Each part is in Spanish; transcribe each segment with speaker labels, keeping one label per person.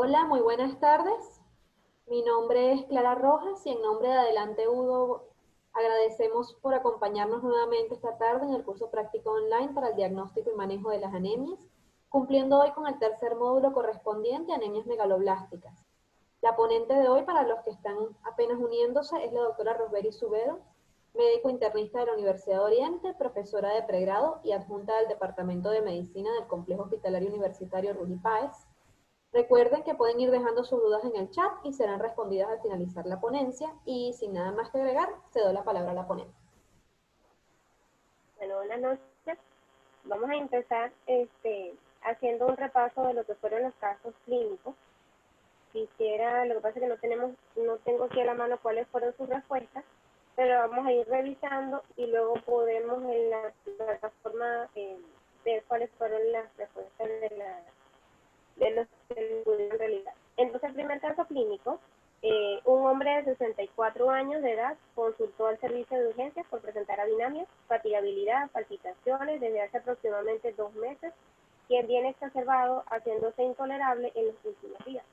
Speaker 1: Hola, muy buenas tardes. Mi nombre es Clara Rojas y en nombre de Adelante Udo agradecemos por acompañarnos nuevamente esta tarde en el curso práctico online para el diagnóstico y manejo de las anemias, cumpliendo hoy con el tercer módulo correspondiente a anemias megaloblásticas. La ponente de hoy, para los que están apenas uniéndose, es la doctora Rosberi Subedo, médico internista de la Universidad de Oriente, profesora de pregrado y adjunta del Departamento de Medicina del Complejo Hospitalario Universitario Ruy Páez. Recuerden que pueden ir dejando sus dudas en el chat y serán respondidas al finalizar la ponencia. Y sin nada más que agregar, cedo la palabra a la ponente.
Speaker 2: Bueno, buenas noches. Vamos a empezar haciendo un repaso de lo que fueron los casos clínicos. Lo que pasa es que no tengo aquí a la mano cuáles fueron sus respuestas, pero vamos a ir revisando y luego podemos en la plataforma ver cuáles fueron las respuestas de los que pudieron realizar. Entonces, el primer caso clínico, un hombre de 64 años de edad consultó al servicio de urgencias por presentar adinamias, fatigabilidad, palpitaciones desde hace aproximadamente 2 meses, quien viene exacerbado haciéndose intolerable en los últimos días.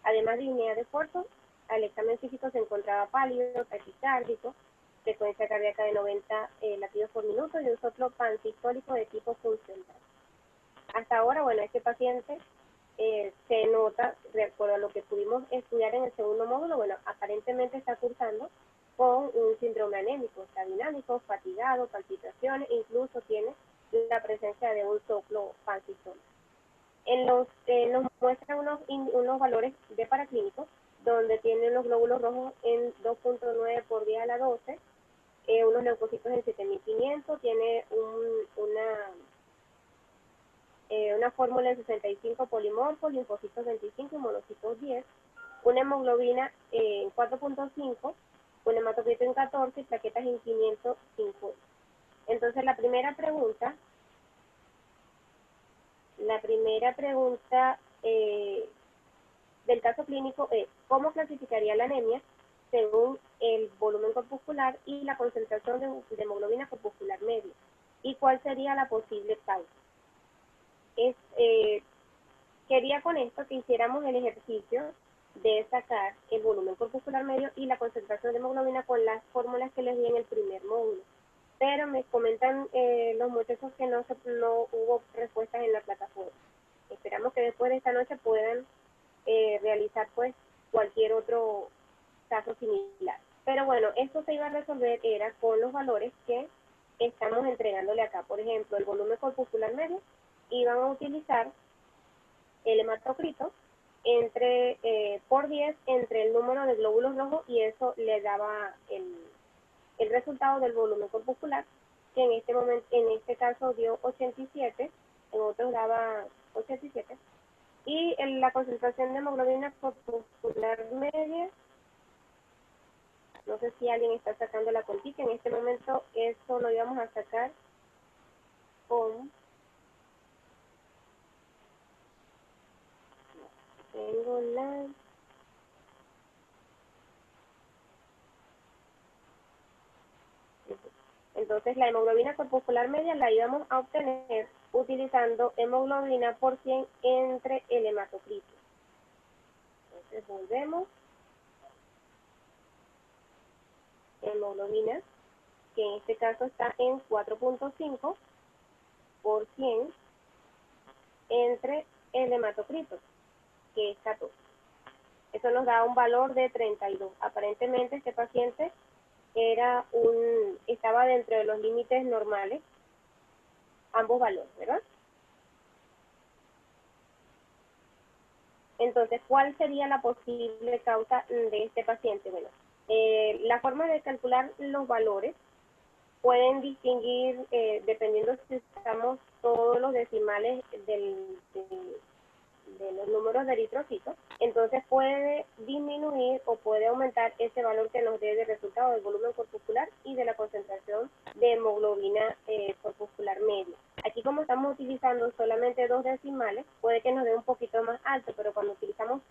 Speaker 2: Además de disnea de esfuerzo, al examen físico se encontraba pálido, taquicárdico, frecuencia cardíaca de 90 latidos por minuto y un soplo pansistólico de tipo funcional. Hasta ahora, bueno, este paciente se nota, de acuerdo a lo que pudimos estudiar en el segundo módulo, bueno, aparentemente está cursando con un síndrome anémico, está dinámico, fatigado, palpitaciones, incluso tiene la presencia de un soplo pansistólico. Nos muestran unos valores de paraclínicos, donde tienen los glóbulos rojos en 2.9 por 10 a la 12, unos leucocitos en 7500, tiene una fórmula en 65 polimorfos, linfocitos 25 y monocitos 10, una hemoglobina en 4.5, un hematocrito en 14 y plaquetas en 550. Entonces la primera pregunta del caso clínico es: ¿cómo clasificaría la anemia según el volumen corpuscular y la concentración de hemoglobina corpuscular media? ¿Y cuál sería la posible causa? Es, quería con esto que hiciéramos el ejercicio de sacar el volumen corpuscular medio y la concentración de hemoglobina con las fórmulas que les di en el primer módulo. Pero me comentan los muchachos que no hubo respuestas en la plataforma. Esperamos que después de esta noche puedan realizar pues cualquier otro caso similar. Pero bueno, esto se iba a resolver era con los valores que estamos entregándole acá. Por ejemplo, el volumen corpuscular medio, iban a utilizar el hematocrito por 10 entre el número de glóbulos rojos, y eso le daba el resultado del volumen corpuscular, que en este caso dio 87, en otros daba 87, y la concentración de hemoglobina corpuscular media, no sé si alguien está sacando la cuentita, en este momento eso lo íbamos a sacar con, tengo la, entonces la hemoglobina corpuscular media la íbamos a obtener utilizando hemoglobina por 100 entre el hematocrito. Entonces volvemos, hemoglobina, que en este caso está en 4.5 por 100 entre el hematocrito, que es 14. Eso nos da un valor de 32. Aparentemente este paciente estaba dentro de los límites normales, ambos valores, ¿verdad? Entonces, ¿cuál sería la posible causa de este paciente? Bueno, la forma de calcular los valores pueden distinguir, dependiendo si usamos todos los decimales de los números de eritrocitos, entonces puede disminuir o puede aumentar ese valor que nos dé de resultado del volumen corpuscular y de la concentración de hemoglobina corpuscular media. Aquí, como estamos utilizando solamente dos decimales, puede que nos dé un poquito más alto, pero cuando utilizamos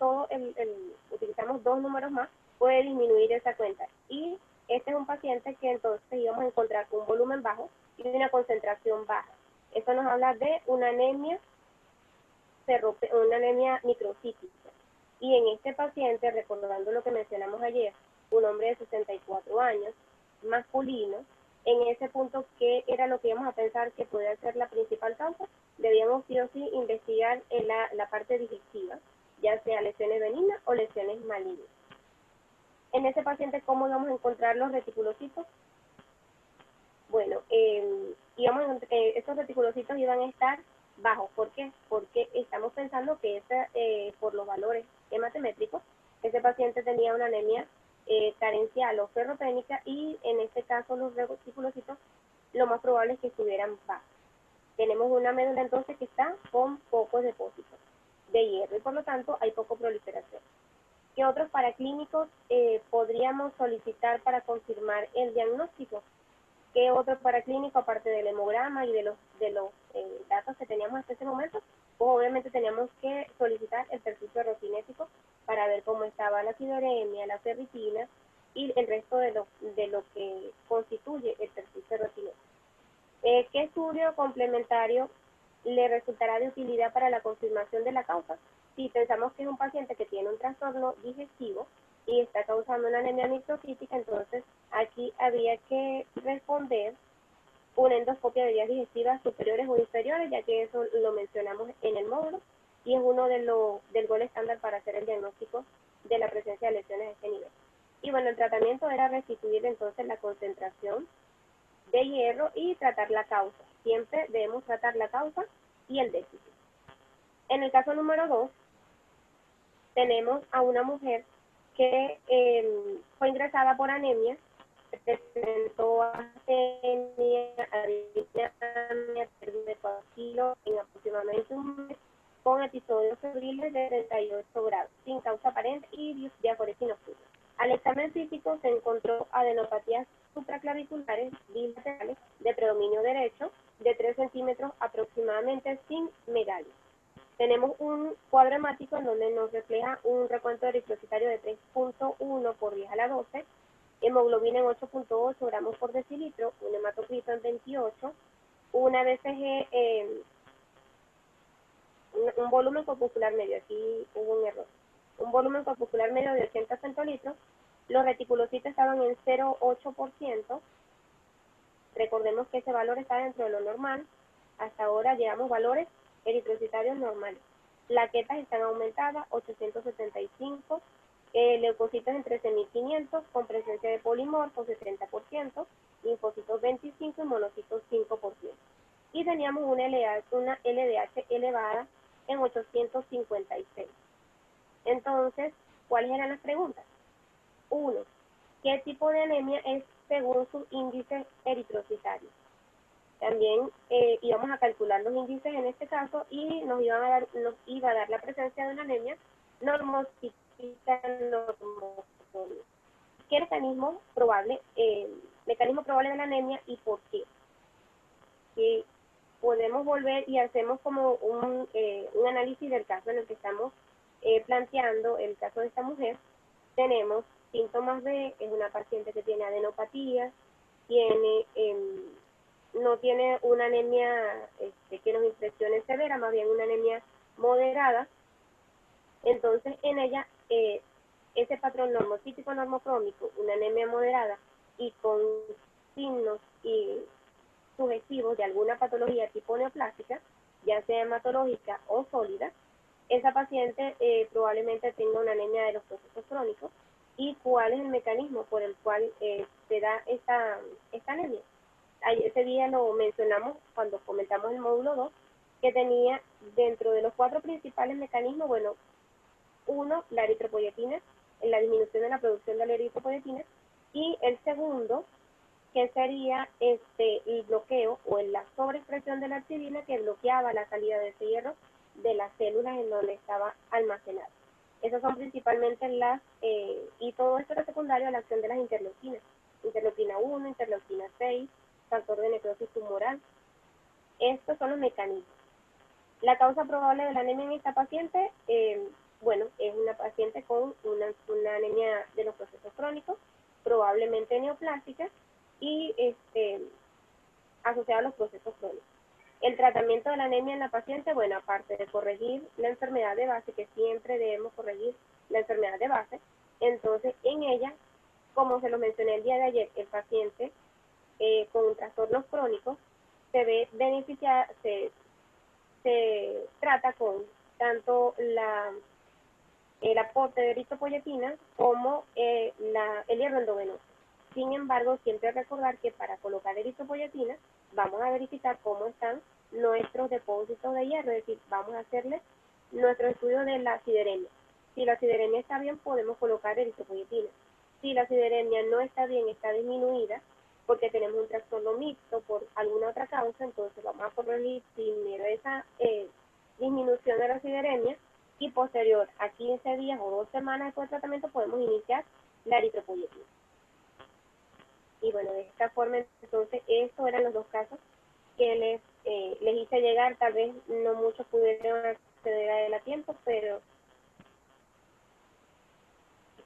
Speaker 2: utilizamos dos números más, puede disminuir esa cuenta. Y este es un paciente que entonces íbamos a encontrar con un volumen bajo y una concentración baja. Esto nos habla de una anemia microcítica. Y en este paciente, recordando lo que mencionamos ayer, un hombre de 64 años, masculino, en ese punto, ¿qué era lo que íbamos a pensar que podía ser la principal causa? Debíamos sí o sí investigar en la parte digestiva, ya sea lesiones benignas o lesiones malignas. En ese paciente, ¿cómo íbamos a encontrar los reticulocitos? Bueno, estos reticulocitos iban a estar bajos. ¿Por qué? Porque estamos pensando que por los valores hematométricos, ese paciente tenía una anemia carencial o ferropénica, y en este caso los reticulocitos lo más probable es que estuvieran bajos. Tenemos una médula entonces que está con pocos depósitos de hierro y por lo tanto hay poco proliferación. ¿Qué otros paraclínicos podríamos solicitar para confirmar el diagnóstico? ¿Qué otro paraclínico, aparte del hemograma y de los datos que teníamos hasta ese momento? Pues obviamente teníamos que solicitar el perfil ferrocinético para ver cómo estaba la sideremia, la ferritina y el resto de lo que constituye el perfil ferrocinético. ¿Qué estudio complementario le resultará de utilidad para la confirmación de la causa? Si pensamos que es un paciente que tiene un trastorno digestivo y está causando una anemia microcítica, entonces aquí había que responder una endoscopia de vías digestivas superiores o inferiores, ya que eso lo mencionamos en el módulo y es uno del gol estándar para hacer el diagnóstico de la presencia de lesiones a este nivel. Y bueno, el tratamiento era restituir entonces la concentración de hierro y tratar la causa. Siempre debemos tratar la causa y el déficit. En el caso número 2, tenemos a una mujer que fue ingresada por anemia, presentó anemia, pérdida de 4 kilos en aproximadamente un mes, con episodios febriles de 38 grados, sin causa aparente y diaforesis nocturna. Al examen físico se encontró adenopatías supraclaviculares bilaterales de predominio derecho de 3 centímetros aproximadamente, sin megalia. Tenemos un cuadro hemático en donde nos refleja un recuento eritrocitario de 3.1 por 10 a la 12, hemoglobina en 8.8 gramos por decilitro, un hematocrito en 28, una BCG, un volumen corpuscular medio, aquí hubo un error, un volumen corpuscular medio de 80 centilitros, los reticulocitos estaban en 0,8%, recordemos que ese valor está dentro de lo normal, hasta ahora llevamos valores eritrocitarios normales. Plaquetas están aumentadas, 875, leucocitos en 13.500, con presencia de polimorfos 70%, linfocitos 25 y monocitos 5%. Y teníamos una LDH elevada en 856. Entonces, ¿cuáles eran las preguntas? 1. ¿Qué tipo de anemia es según sus índices eritrocitarios? También íbamos a calcular los índices en este caso y nos iba a dar la presencia de una anemia normocítica normocrónica. ¿Qué mecanismo probable de la anemia y por qué? Que podemos volver y hacemos como un análisis del caso en el que estamos planteando el caso de esta mujer. Tenemos síntomas es una paciente que tiene adenopatía, no tiene una anemia que nos impresione severa, más bien una anemia moderada. Entonces, en ella, ese patrón normocítico normocrómico, una anemia moderada y con signos sugestivos de alguna patología tipo neoplástica, ya sea hematológica o sólida, esa paciente probablemente tenga una anemia de los procesos crónicos. ¿Y cuál es el mecanismo por el cual se da esta anemia? Ese día lo mencionamos cuando comentamos el módulo 2, que tenía dentro de los 4 principales mecanismos, bueno, 1, la eritropoyetina, la disminución de la producción de la eritropoyetina, y el segundo, que sería el bloqueo o la sobreexpresión de la arginina, que bloqueaba la salida de ese hierro de las células en donde estaba almacenado. Esas son principalmente y todo esto era secundario a la acción de las interleuquinas. Interleuquina 1, interleuquina 6, factor de necrosis tumoral. Estos son los mecanismos. La causa probable de la anemia en esta paciente, bueno, es una paciente con una anemia de los procesos crónicos, probablemente neoplástica y asociada a los procesos crónicos. El tratamiento de la anemia en la paciente, bueno, aparte de corregir la enfermedad de base, que siempre debemos corregir la enfermedad de base. Entonces, en ella, como se lo mencioné el día de ayer, el paciente con trastornos crónicos se ve beneficiada, se trata con tanto el aporte de eritropoyetina como el hierro endovenoso. Sin embargo, siempre recordar que para colocar eritropoyetina vamos a verificar cómo están nuestros depósitos de hierro, es decir, vamos a hacerle nuestro estudio de la sideremia. Si la sideremia está bien, podemos colocar eritropoyetina. Si la sideremia no está bien, está disminuida, porque tenemos un trastorno mixto por alguna otra causa, entonces vamos a corregir primero esa disminución de la sideremia y posterior a 15 días o 2 semanas después del tratamiento podemos iniciar la eritropoyetina. Y bueno, de esta forma, entonces, estos eran los dos casos que les hice llegar. Tal vez no muchos pudieron acceder a él a tiempo, pero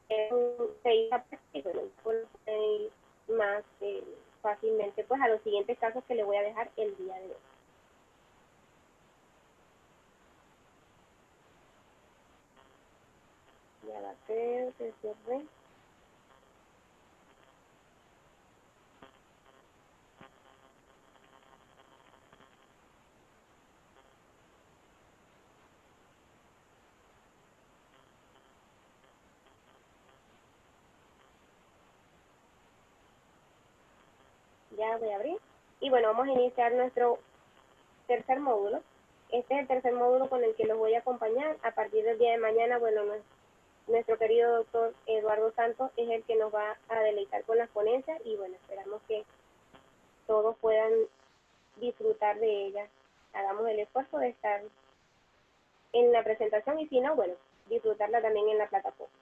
Speaker 2: se hizo práctico, más fácilmente pues a los siguientes casos que les voy a dejar el día de hoy. Ya va a ser, se cierre. Ya voy a abrir. Y bueno, vamos a iniciar nuestro tercer módulo. Este es el tercer módulo con el que los voy a acompañar. A partir del día de mañana, bueno, nuestro querido doctor Eduardo Santos es el que nos va a deleitar con las ponencias y bueno, esperamos que todos puedan disfrutar de ella. Hagamos el esfuerzo de estar en la presentación y si no, bueno, disfrutarla también en la plataforma.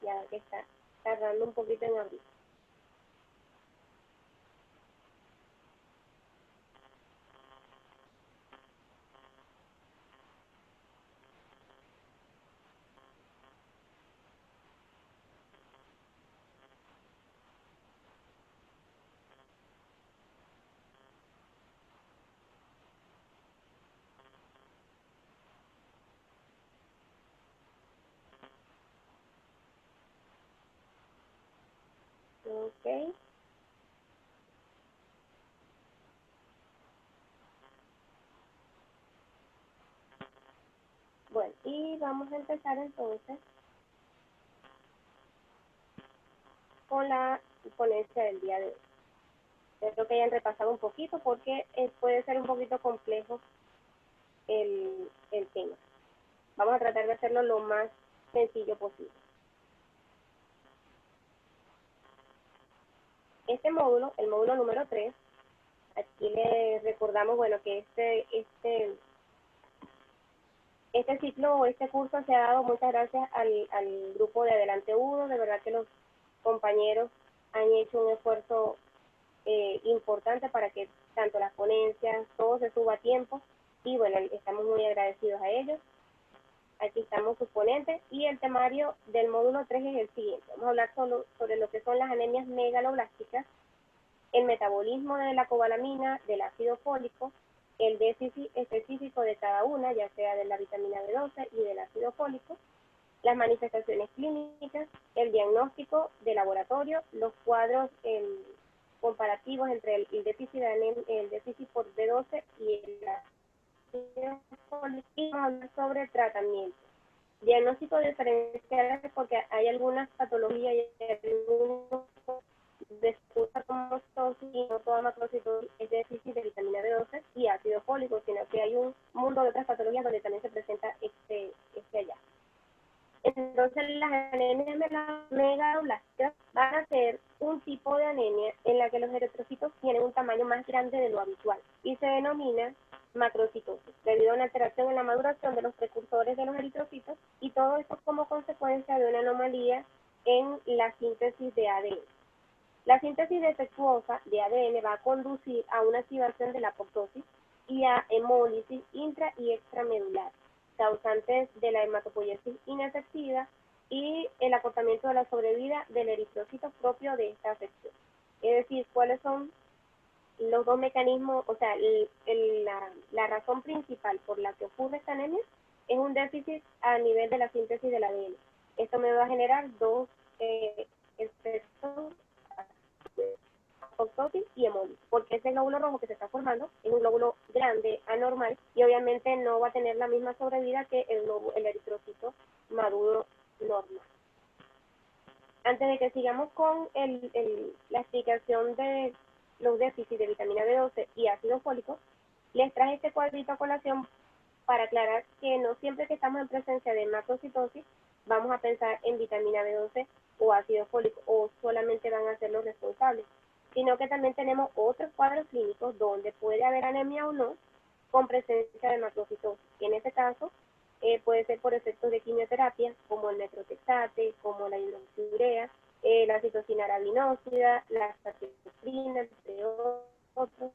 Speaker 2: Ya que está tardando un poquito en abrir. Ok. Bueno, y vamos a empezar entonces con la ponencia del día de hoy. Espero que hayan repasado un poquito porque puede ser un poquito complejo el tema. Vamos a tratar de hacerlo lo más sencillo posible. Este módulo, el módulo número 3, aquí les recordamos, bueno, que este ciclo o este curso se ha dado muchas gracias al grupo de Adelante Udo. De verdad que los compañeros han hecho un esfuerzo importante para que tanto las ponencias, todo se suba a tiempo y bueno, estamos muy agradecidos a ellos. Aquí estamos sus ponentes y el temario del módulo 3 es el siguiente. Vamos a hablar sobre lo que son las anemias megaloblásticas, el metabolismo de la cobalamina, del ácido fólico, el déficit específico de cada una, ya sea de la vitamina B12 y del ácido fólico, las manifestaciones clínicas, el diagnóstico de laboratorio, los cuadros comparativos entre el déficit por B12 y el ácido fólico, y vamos a hablar sobre tratamiento. Diagnóstico diferencial porque hay algunas patologías y algunos después macrocitosis y no toda macrocitosis es déficit de vitamina B12 y ácido fólico, sino que hay un mundo de otras patologías donde también se presenta este hallazgo. Entonces las anemias megaloblásticas van a ser un tipo de anemia en la que los eritrocitos tienen un tamaño más grande de lo habitual y se denomina macrocitosis, debido a una alteración en la maduración de los precursores de los eritrocitos y todo esto como consecuencia de una anomalía en la síntesis de ADN. La síntesis defectuosa de ADN va a conducir a una activación de la apoptosis y a hemólisis intra y extramedular, causantes de la hematopoiesis inefectiva y el acortamiento de la sobrevida del eritrocito propio de esta afección. Es decir, cuáles son los dos mecanismos, o sea, la razón principal por la que ocurre esta anemia es un déficit a nivel de la síntesis del ADN. Esto me va a generar dos efectos, apoptosis y hemólisis, porque ese glóbulo rojo que se está formando es un glóbulo grande, anormal, y obviamente no va a tener la misma sobrevida que el eritrocito maduro normal. Antes de que sigamos con la explicación de los déficits de vitamina B12 y ácido fólico, les traje este cuadrito a colación para aclarar que no siempre que estamos en presencia de macrocitosis vamos a pensar en vitamina B12 o ácido fólico, o solamente van a ser los responsables, sino que también tenemos otros cuadros clínicos donde puede haber anemia o no con presencia de macrocitosis. En este caso, puede ser por efectos de quimioterapia, como el metrotexate, como la hidroxiurea, la citocina arabinósida, la azacitidina, entre otros.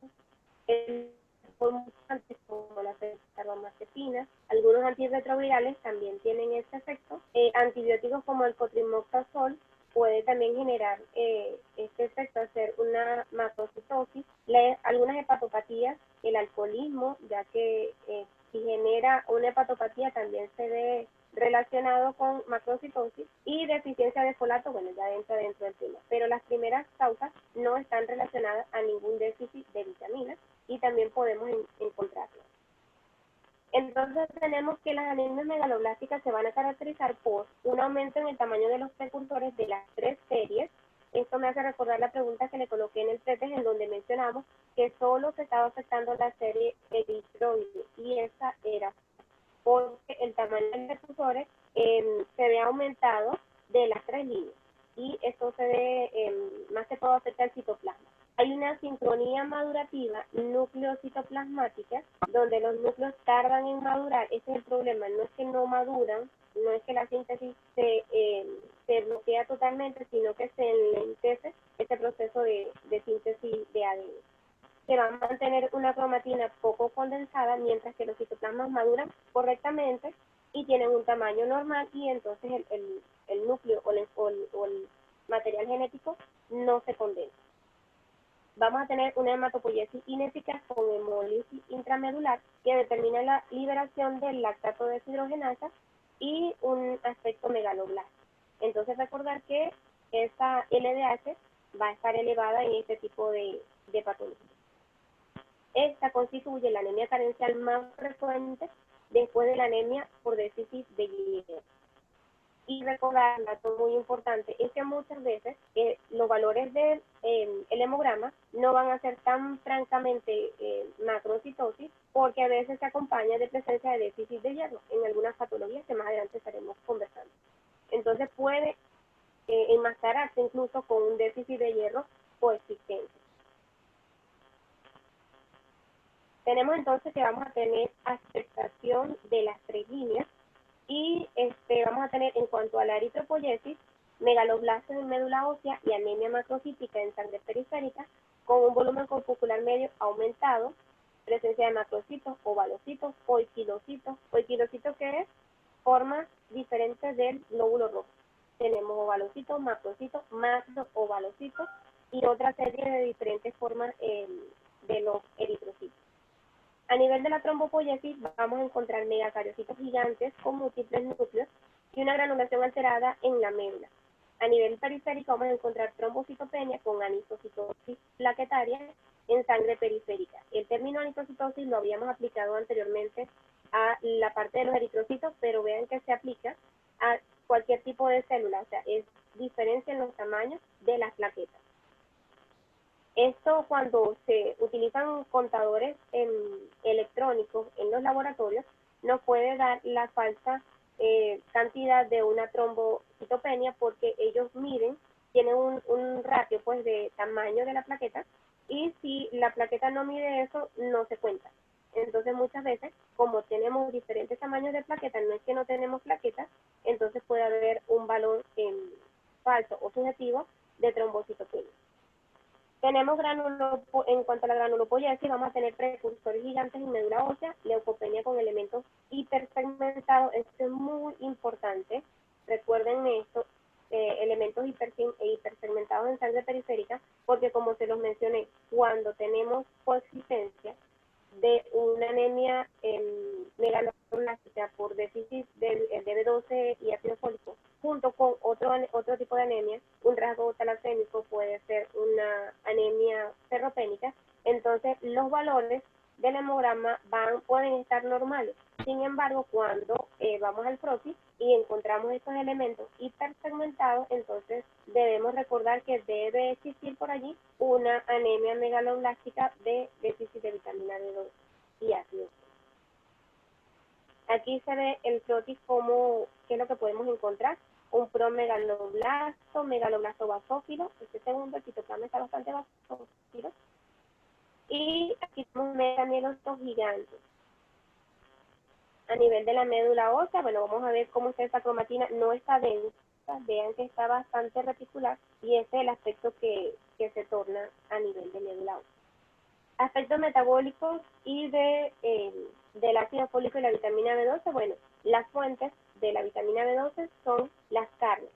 Speaker 2: Formulantes como la carbamazepina, algunos antirretrovirales también tienen este efecto. Antibióticos como el cotrimoxazol puede también generar este efecto, hacer una macrocitosis. Algunas hepatopatías, el alcoholismo, ya que si genera una hepatopatía también se ve relacionado con macrocitosis, y deficiencia de folato, bueno, ya entra dentro del tema, pero las primeras causas no están relacionadas a ningún déficit de vitaminas y también podemos encontrarlas. Entonces tenemos que las anemias megaloblásticas se van a caracterizar por un aumento en el tamaño de los precursores de las tres series. Esto me hace recordar la pregunta que le coloqué en el pretest, en donde mencionamos que solo se estaba afectando la serie eritroide, y esa era porque el tamaño de los precursores se ve aumentado de las tres líneas, y esto se ve más que todo afecta al citoplasma. Hay una sincronía madurativa núcleo-citoplasmática, donde los núcleos tardan en madurar. Ese es el problema, no es que no maduran, no es que la síntesis se bloquea totalmente, sino que se enlentece este proceso de síntesis de ADN. Se va a mantener una cromatina poco condensada, mientras que los citoplasmas maduran correctamente y tienen un tamaño normal, y entonces el núcleo o el material genético no se condensa. Vamos a tener una hematopoiesis ineficaz con hemólisis intramedular, que determina la liberación del lactato deshidrogenasa y un aspecto megaloblástico. Entonces recordar que esa LDH va a estar elevada en este tipo de patología. Esta constituye la anemia carencial más frecuente después de la anemia por déficit de hierro. Y recordar, un dato muy importante, es que muchas veces los valores del hemograma no van a ser tan francamente macrocitosis, porque a veces se acompaña de presencia de déficit de hierro en algunas patologías que más adelante estaremos conversando. Entonces puede enmascararse incluso con un déficit de hierro coexistente. Tenemos entonces que vamos a tener afectación de las tres líneas, y vamos a tener, en cuanto a la eritropoiesis, megaloblastos en médula ósea y anemia macrocítica en sangre periférica, con un volumen corpuscular medio aumentado, presencia de macrocitos, ovalocitos, poiquilocitos. ¿Poiquilocitos qué es? Formas diferentes del glóbulo rojo. Tenemos ovalocitos, macrocitos, macroovalocitos y otra serie de diferentes formas de los eritrocitos. A nivel de la trombopoiesis vamos a encontrar megacariocitos gigantes con múltiples núcleos y una granulación alterada en la médula. A nivel periférico vamos a encontrar trombocitopenia con anisocitosis plaquetaria en sangre periférica. El término anisocitosis lo habíamos aplicado anteriormente a la parte de los eritrocitos, pero vean que se aplica a cualquier tipo de célula, o sea, es diferencia en los tamaños de las plaquetas. Esto, cuando se utilizan contadores electrónicos en los laboratorios, nos puede dar la falsa cantidad de una trombocitopenia, porque ellos miden, tienen un ratio pues de tamaño de la plaqueta, y si la plaqueta no mide eso, no se cuenta. Entonces muchas veces, como tenemos diferentes tamaños de plaquetas, no es que no tenemos plaquetas, entonces puede haber un valor falso o subjetivo de trombocitopenia. Tenemos en cuanto a la granulopoiesis, vamos a tener precursores gigantes en médula ósea, leucopenia con elementos hipersegmentados. Esto es muy importante. Recuerden esto, elementos hipersegmentados en sangre periférica porque como se los mencioné, cuando tenemos coexistencia de una anemia megaloblástica por déficit del DB12 y ácido fólico, junto con otro tipo de anemia, un rasgo talasémico puede ser una anemia ferropénica, entonces los valores del hemograma pueden estar normales. Sin embargo, cuando vamos al PROTI y encontramos estos elementos hipersegmentados, entonces debemos recordar que debe existir por allí una anemia megaloblástica de déficit de vitamina B2 y ácido. Aquí se ve el PROTI como qué es lo que podemos encontrar. Un promegaloblasto, megaloblasto basófilo, este segundo, el citoplasma está bastante basófilo. Y aquí tenemos meganielotos gigantes. A nivel de la médula ósea, bueno, vamos a ver cómo está esta cromatina, no está densa, vean que está bastante reticular y ese es el aspecto que se torna a nivel de médula ósea. Aspectos metabólicos y del ácido fólico y la vitamina B12, bueno, las fuentes de la vitamina B12 son las carnes.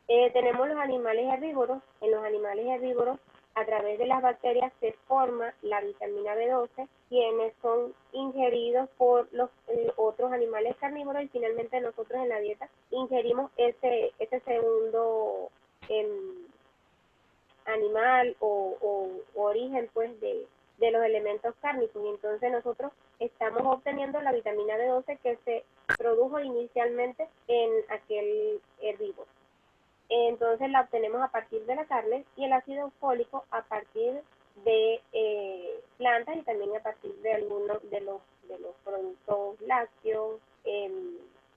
Speaker 2: Tenemos los animales herbívoros, en los animales herbívoros a través de las bacterias se forma la vitamina B12, quienes son ingeridos por los otros animales carnívoros y finalmente nosotros en la dieta ingerimos ese segundo animal o origen pues de los elementos cárnicos, y entonces nosotros estamos obteniendo la vitamina B12 que se produjo inicialmente en aquel herbívoro. Entonces la obtenemos a partir de la carne y el ácido fólico a partir de plantas y también a partir de algunos de los productos lácteos,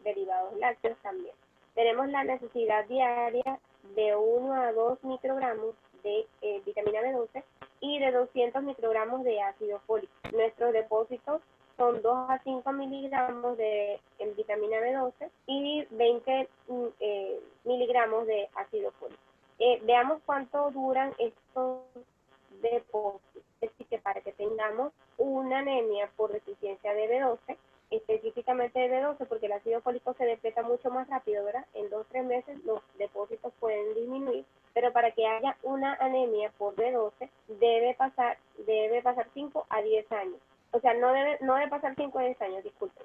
Speaker 2: derivados lácteos también. Tenemos la necesidad diaria de 1 a 2 microgramos de vitamina B12 y de 200 microgramos de ácido fólico. Nuestros depósitos son 2 a 5 miligramos de vitamina B12 y 20 miligramos de ácido fólico. Veamos cuánto duran estos depósitos. Es decir, que para que tengamos una anemia por deficiencia de B12, específicamente de B12, porque el ácido fólico se depleta mucho más rápido, ¿verdad? En 2 o 3 meses los depósitos pueden disminuir, pero para que haya una anemia por B12 debe pasar 5 a 10 años. O sea, no debe pasar 5 a 10 años, disculpen.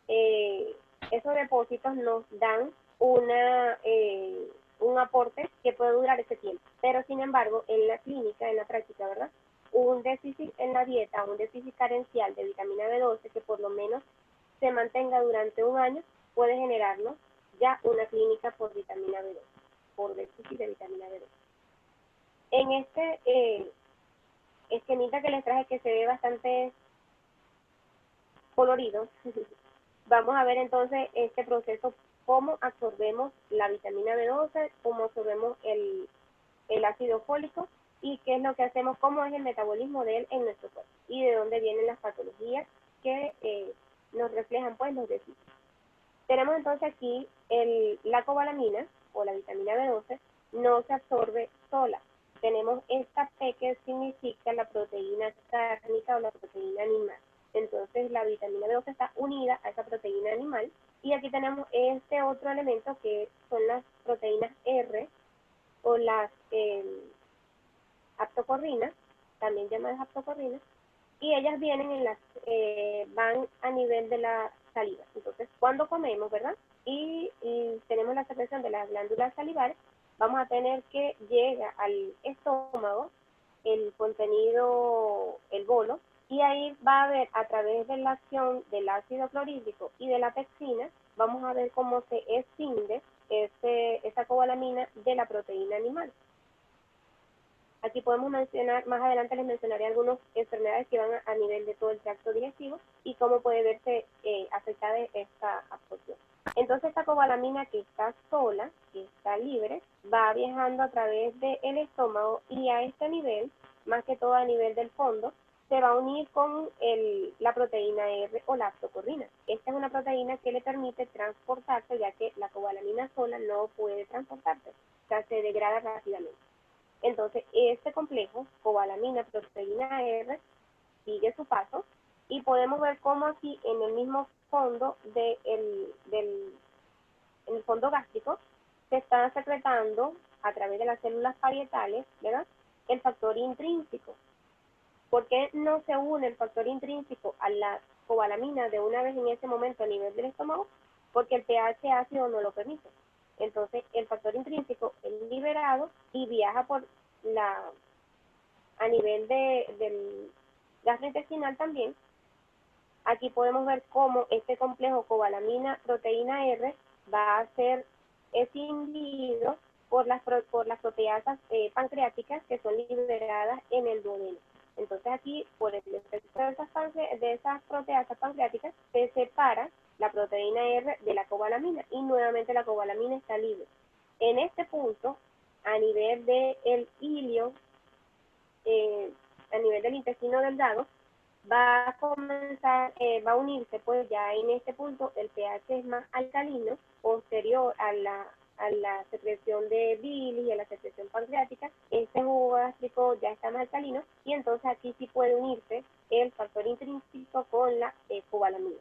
Speaker 2: Esos depósitos nos dan un aporte que puede durar ese tiempo. Pero, sin embargo, en la clínica, en la práctica, ¿verdad? Un déficit en la dieta, un déficit carencial de vitamina B12 que por lo menos se mantenga durante un año, puede generarnos ya una clínica por vitamina B12, por déficit de vitamina B12. En este esquemita que les traje, que se ve bastante colorido, vamos a ver entonces este proceso, cómo absorbemos la vitamina B12, cómo absorbemos el ácido fólico y qué es lo que hacemos, cómo es el metabolismo de él en nuestro cuerpo y de dónde vienen las patologías que nos reflejan pues los déficits. Tenemos entonces aquí la cobalamina o la vitamina B12 no se absorbe sola. Tenemos esta P que significa la proteína cárnica o la proteína animal. Entonces la vitamina B12 está unida a esa proteína animal y aquí tenemos este otro elemento que son las proteínas R o las aptocorrinas, también llamadas aptocorrinas, y ellas vienen van a nivel de la saliva. Entonces, cuando comemos, ¿verdad? Y tenemos la secreción de las glándulas salivares, vamos a tener que llega al estómago el contenido, el bolo, y ahí va a haber, a través de la acción del ácido clorhídrico y de la pectina, vamos a ver cómo se escinde esa cobalamina de la proteína animal. Aquí podemos mencionar, más adelante les mencionaré algunas enfermedades que van a nivel de todo el tracto digestivo y cómo puede verse afectada esta absorción. Entonces esta cobalamina que está sola, que está libre, va viajando a través del estómago y a este nivel, más que todo a nivel del fondo, se va a unir con la proteína R o la aptocorrina. Esta es una proteína que le permite transportarse, ya que la cobalamina sola no puede transportarse, o sea, se degrada rápidamente. Entonces, este complejo, cobalamina, proteína R, sigue su paso y podemos ver cómo aquí en el mismo fondo en el fondo gástrico se está secretando a través de las células parietales, ¿verdad? el factor intrínseco. ¿Por qué no se une el factor intrínseco a la cobalamina de una vez en ese momento a nivel del estómago? Porque el pH ácido no lo permite. Entonces, el factor intrínseco es liberado y viaja a nivel del gastrointestinal también. Aquí podemos ver cómo este complejo cobalamina-proteína R va a ser escindido por las proteasas pancreáticas que son liberadas en el duodeno. Entonces aquí, por el efecto de esas proteasas pancreáticas, se separa la proteína R de la cobalamina y nuevamente la cobalamina está libre. En este punto, a nivel del ilio, a nivel del intestino delgado, va a comenzar, va a unirse, pues ya en este punto el pH es más alcalino, posterior a la secreción de bilis y a la secreción pancreática. Este jugo gástrico ya está más alcalino y entonces aquí sí puede unirse el factor intrínseco con la cobalamina.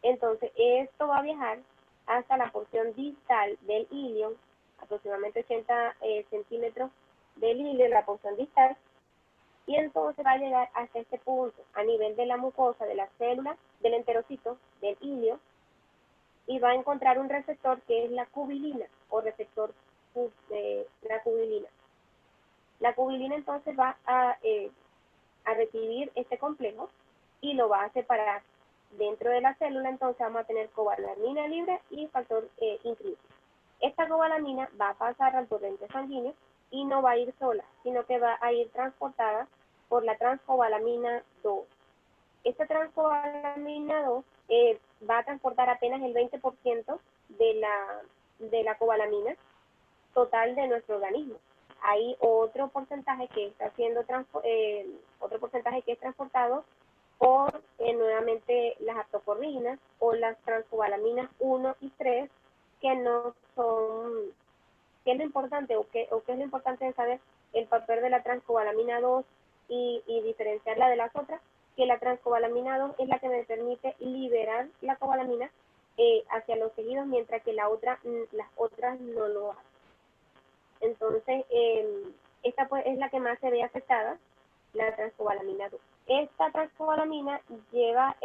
Speaker 2: Entonces esto va a viajar hasta la porción distal del ilio, aproximadamente 80 centímetros del ilio, la porción distal, y entonces va a llegar hasta este punto, a nivel de la mucosa, de la célula, del enterocito, del ilio, y va a encontrar un receptor que es la cubilina, o receptor de la cubilina. La cubilina entonces va a recibir este complejo y lo va a separar. Dentro de la célula entonces vamos a tener cobalamina libre y factor intrínseco. Esta cobalamina va a pasar al torrente sanguíneo y no va a ir sola, sino que va a ir transportada por la transcobalamina 2. Esta transcobalamina 2 va a transportar apenas el 20% de la cobalamina total de nuestro organismo. Hay otro porcentaje que está siendo transportado por nuevamente las aptocorrinas o las transcobalaminas 1 y 3, que no son, ¿qué es lo importante o qué es lo importante de saber el papel de la transcobalamina 2 y diferenciarla de las otras? Que la transcobalamina 2 es la que me permite liberar la cobalamina hacia los tejidos, mientras que las otras no lo hacen. Entonces, esta pues es la que más se ve afectada, la transcobalamina 2. Esta transcobalamina lleva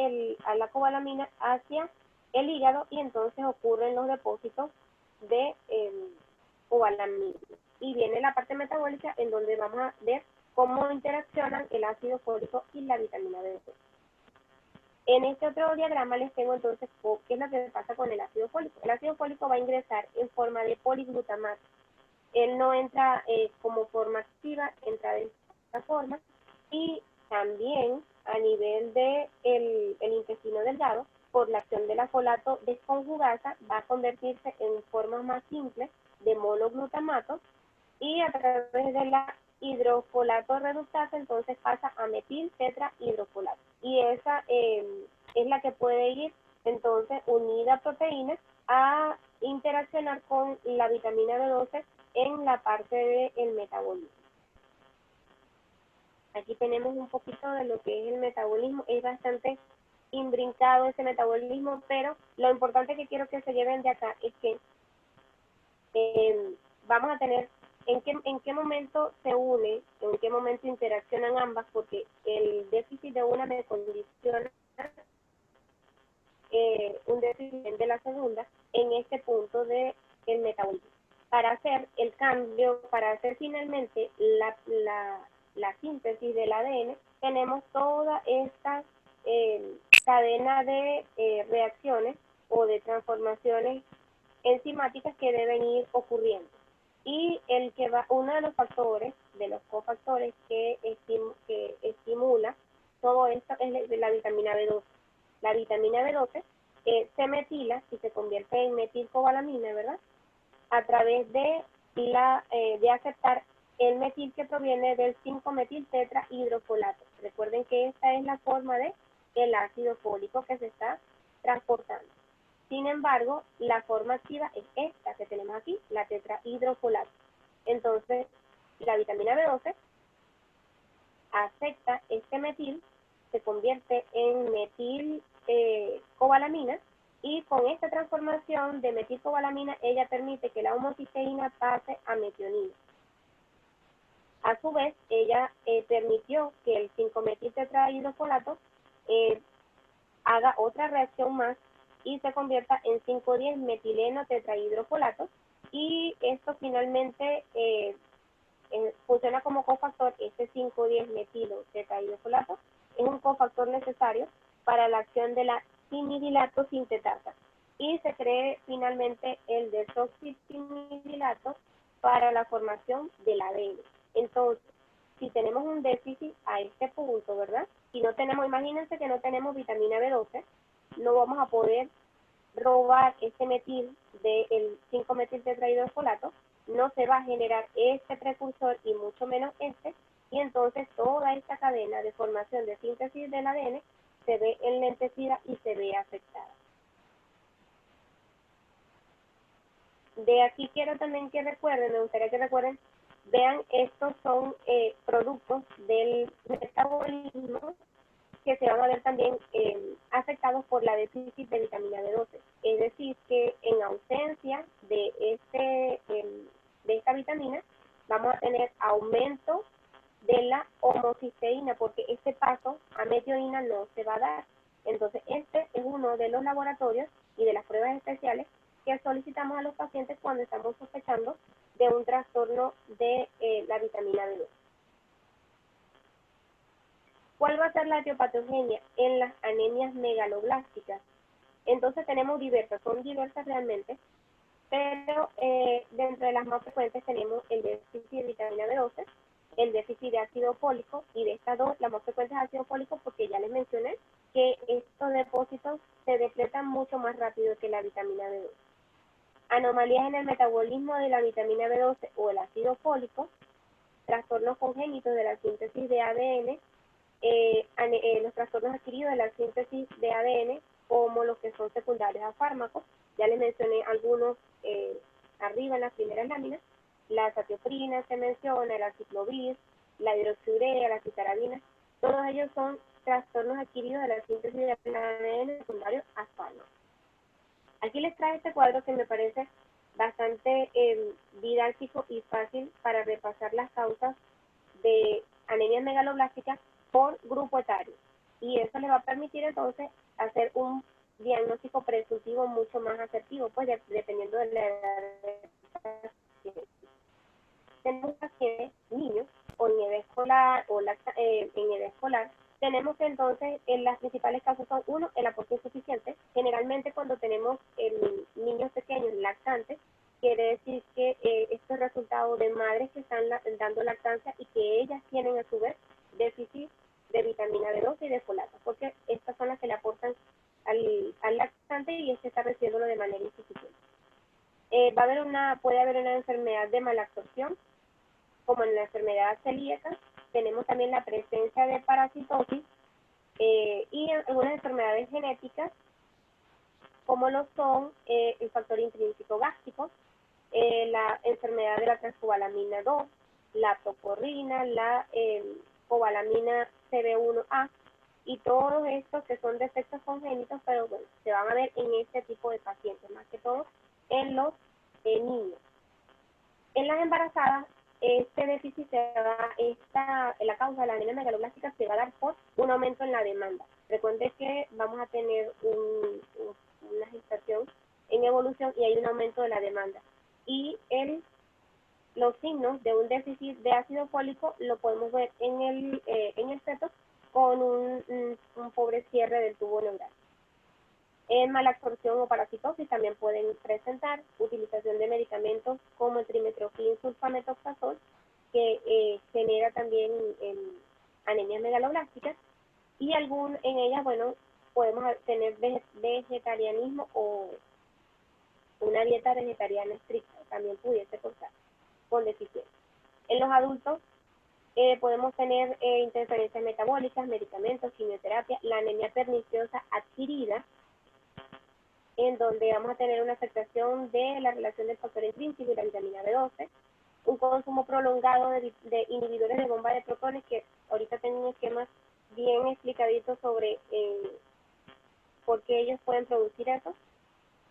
Speaker 2: a la cobalamina hacia el hígado y entonces ocurren los depósitos de cobalamina. Y viene la parte metabólica en donde vamos a ver cómo interaccionan el ácido fólico y la vitamina B12. En este otro diagrama les tengo entonces qué es lo que pasa con el ácido fólico. El ácido fólico va a ingresar en forma de poliglutamato. Él no entra como forma activa, entra de esta forma, y también a nivel del el intestino delgado, por la acción de la folato desconjugasa, va a convertirse en formas más simples de monoglutamato, y a través de la hidrofolato reductasa entonces pasa a metil tetrahidrofolato, y esa es la que puede ir entonces unida a proteínas a interaccionar con la vitamina B12 en la parte del metabolismo. Aquí tenemos un poquito de lo que es el metabolismo. Es bastante imbrincado ese metabolismo, pero lo importante que quiero que se lleven de acá es que vamos a tener en qué momento se une, en qué momento interaccionan ambas, porque el déficit de una me condiciona un déficit de la segunda en este punto del metabolismo. Para hacer el cambio, para hacer finalmente la síntesis del ADN, tenemos toda esta cadena de reacciones o de transformaciones enzimáticas que deben ir ocurriendo. Y uno de los factores, de los cofactores que estimula todo esto es la vitamina B12. La vitamina B12 se metila y se convierte en metilcobalamina, ¿verdad? A través de aceptar el metil que proviene del 5-metil tetrahidrofolato. Recuerden que esta es la forma de el ácido fólico que se está transportando. Sin embargo, la forma activa es esta que tenemos aquí, la tetrahidrofolato. Entonces, la vitamina B12 acepta este metil, se convierte en metilcobalamina, y con esta transformación de metilcobalamina, ella permite que la homocisteína pase a metionina. A su vez, ella permitió que el 5-metil-tetrahidrofolato haga otra reacción más y se convierta en 5,10-metileno tetrahidrofolato, y esto finalmente funciona como cofactor. Este 5,10-metilo tetrahidrofolato es un cofactor necesario para la acción de la timidilato sintetasa, y se cree finalmente el desoxitimidilato para la formación del ADN. Entonces, si tenemos un déficit a este punto, ¿verdad? Si no tenemos, imagínense que no tenemos vitamina B12, no vamos a poder robar este metil del 5-metil tetrahidrofolato, no se va a generar este precursor y mucho menos este, y entonces toda esta cadena de formación de síntesis del ADN se ve enlentecida y se ve afectada. De aquí quiero también que recuerden, me gustaría que recuerden, vean, estos son productos del metabolismo que se van a ver también afectados por la déficit de vitamina B12. Es decir, que en ausencia de esta vitamina vamos a tener aumento de la homocisteína, porque este paso a metionina no se va a dar. Entonces, este es uno de los laboratorios y de las pruebas especiales que solicitamos a los pacientes cuando estamos sospechando de un trastorno de la vitamina B12. ¿Cuál va a ser la etiopatogenia en las anemias megaloblásticas? Entonces tenemos diversas, son diversas realmente, pero dentro de las más frecuentes tenemos el déficit de vitamina B12, el déficit de ácido fólico, y de estas dos, la más frecuente es ácido fólico, porque ya les mencioné que estos depósitos se depletan mucho más rápido que la vitamina B12. Anomalías en el metabolismo de la vitamina B12 o el ácido fólico, trastornos congénitos de la síntesis de ADN, los trastornos adquiridos de la síntesis de ADN, como los que son secundarios a fármacos. Ya les mencioné algunos arriba en las primeras láminas. La azatioprina se menciona, el aciclovir, la hidroxiurea, la citarabina. Todos ellos son trastornos adquiridos de la síntesis de ADN secundario a fármacos. Aquí les trae este cuadro que me parece bastante didáctico y fácil para repasar las causas de anemia megaloblástica por grupo etario, y eso les va a permitir entonces hacer un diagnóstico presuntivo mucho más asertivo, pues dependiendo de la edad del paciente. Tenemos pacientes niños o en edad escolar en edad escolar. Tenemos que entonces las principales causas son: uno, el aporte insuficiente. Generalmente cuando tenemos niños pequeños lactantes, quiere decir que esto es resultado de madres que están dando lactancia y que ellas tienen a su vez déficit de vitamina B12 y de folato, porque estas son las que le aportan al lactante y este está recibiéndolo de manera insuficiente. Puede haber una enfermedad de malabsorción, como en la enfermedad celíaca. Tenemos también la presencia de parasitosis y algunas enfermedades genéticas, como lo son el factor intrínseco gástrico, la enfermedad de la transcobalamina 2, la tocorrina, la cobalamina CB1A, y todos estos que son defectos congénitos, pero bueno, se van a ver en este tipo de pacientes, más que todo en los niños. En las embarazadas, este déficit la causa de la anemia megaloblástica se va a dar por un aumento en la demanda. Recuerden que vamos a tener una gestación en evolución y hay un aumento de la demanda. Y los signos de un déficit de ácido fólico lo podemos ver en el feto con un pobre cierre del tubo neural. En malabsorción o parasitosis también pueden presentar utilización de medicamentos como el trimetrofin sulfamethoxazol, que genera también anemias megaloblásticas, y en ellas, bueno, podemos tener vegetarianismo o una dieta vegetariana estricta, también pudiese causar con deficiencia. En los adultos podemos tener interferencias metabólicas, medicamentos, quimioterapia, la anemia perniciosa adquirida, en donde vamos a tener una afectación de la relación del factor intrínseco y la vitamina B12, un consumo prolongado de inhibidores de bomba de protones, que ahorita tengo un esquema bien explicadito sobre por qué ellos pueden producir eso,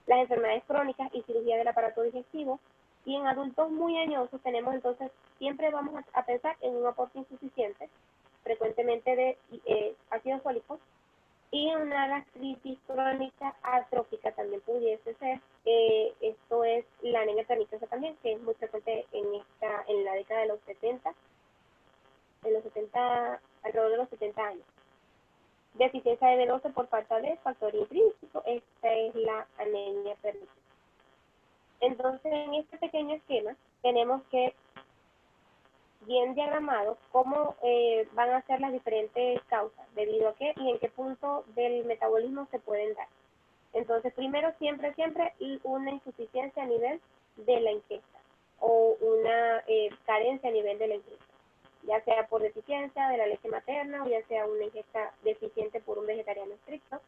Speaker 2: las enfermedades crónicas y cirugía del aparato digestivo. Y en adultos muy añosos tenemos entonces siempre vamos a pensar en un aporte insuficiente, frecuentemente de ácido fólico, y una gastritis crónica atrófica también pudiese ser. Esto es la anemia perniciosa también, que es muy frecuente en la década de los 70, alrededor de los 70 años. Deficiencia de B12 por falta de factor intrínseco, esta es la anemia perniciosa. Entonces, en este pequeño esquema tenemos que bien diagramado cómo van a ser las diferentes causas, debido a qué y en qué punto del metabolismo se pueden dar. Entonces, primero, siempre, una insuficiencia a nivel de la ingesta o una carencia a nivel de la ingesta, ya sea por deficiencia de la leche materna o ya sea una ingesta deficiente por un vegetariano estricto.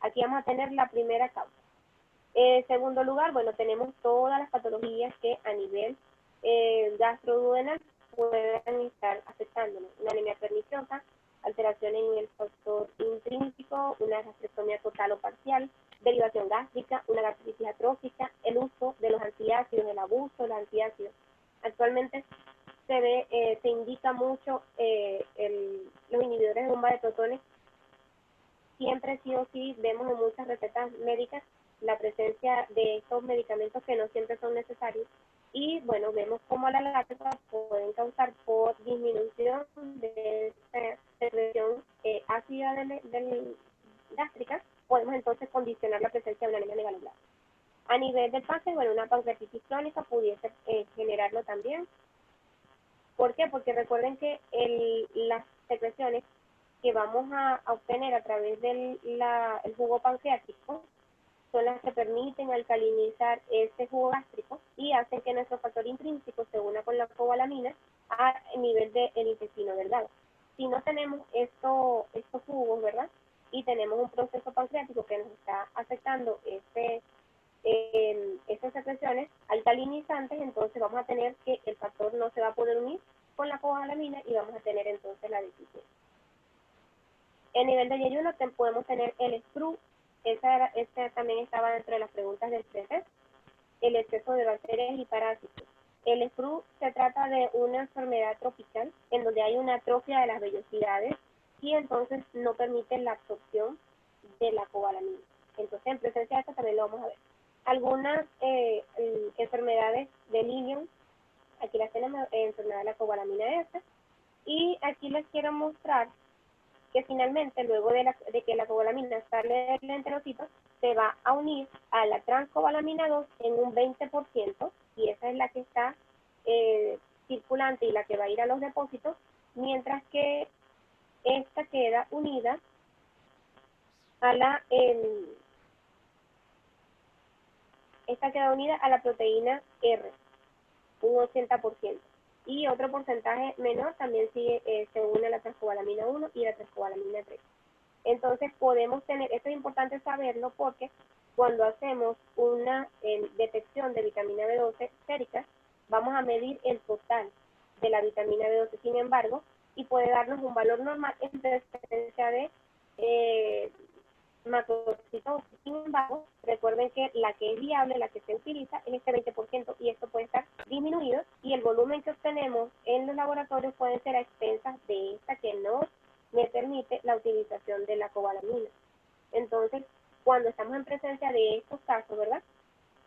Speaker 2: Aquí vamos a tener la primera causa. En segundo lugar, bueno, tenemos todas las patologías que a nivel gastroduodenal pueden estar afectándonos. Una anemia perniciosa, alteración en el factor intrínseco, una gastrectomía total o parcial, derivación gástrica, una gastritis atrófica, el uso de los antiácidos, el abuso de los antiácidos. Actualmente se indica mucho los inhibidores de bomba de protones. Siempre sí o sí vemos en muchas recetas médicas la presencia de estos medicamentos que no siempre son necesarios. Y bueno, vemos cómo a la larga pueden causar por disminución de esta secreción ácida gástrica, podemos entonces condicionar la presencia de una anemia megalobláctica. A nivel del páncreas, bueno, una pancreatitis crónica pudiese generarlo también. ¿Por qué? Porque recuerden que las secreciones que vamos a obtener a través del el jugo pancreático son las que permiten alcalinizar este jugo gástrico y hacen que nuestro factor intrínseco se una con la cobalamina a nivel del intestino delgado. Si no tenemos estos jugos, ¿verdad? Y tenemos un proceso pancreático que nos está afectando estas secreciones alcalinizantes, entonces vamos a tener que el factor no se va a poder unir con la cobalamina y vamos a tener entonces la deficiencia. En nivel de yeyuno podemos tener el SPRU. Esta también estaba dentro de las preguntas del CETES, el exceso de bacterias y parásitos. El SPRU se trata de una enfermedad tropical en donde hay una atrofia de las vellosidades y entonces no permite la absorción de la cobalamina. Entonces, en presencia de esto también lo vamos a ver. Algunas enfermedades de Lilium, aquí las tenemos, enfermedad de la cobalamina S, y aquí les quiero mostrar que finalmente, luego de que la cobalamina sale del enterocito, se va a unir a la transcobalamina 2 en un 20%, y esa es la que está circulante y la que va a ir a los depósitos, mientras que esta queda unida a la proteína R, un 80%. Y otro porcentaje menor también se une a la transcobalamina 1 y la transcobalamina 3. Entonces podemos tener, esto es importante saberlo porque cuando hacemos una detección de vitamina B12 sérica, vamos a medir el total de la vitamina B12, sin embargo, y puede darnos un valor normal en presencia de macrocitosis. Sin embargo, recuerden que la que es viable, la que se utiliza, es este 20% y esto puede estar disminuido y el volumen que obtenemos en los laboratorios puede ser a expensas de esta que no me permite la utilización de la cobalamina. Entonces, cuando estamos en presencia de estos casos, ¿verdad?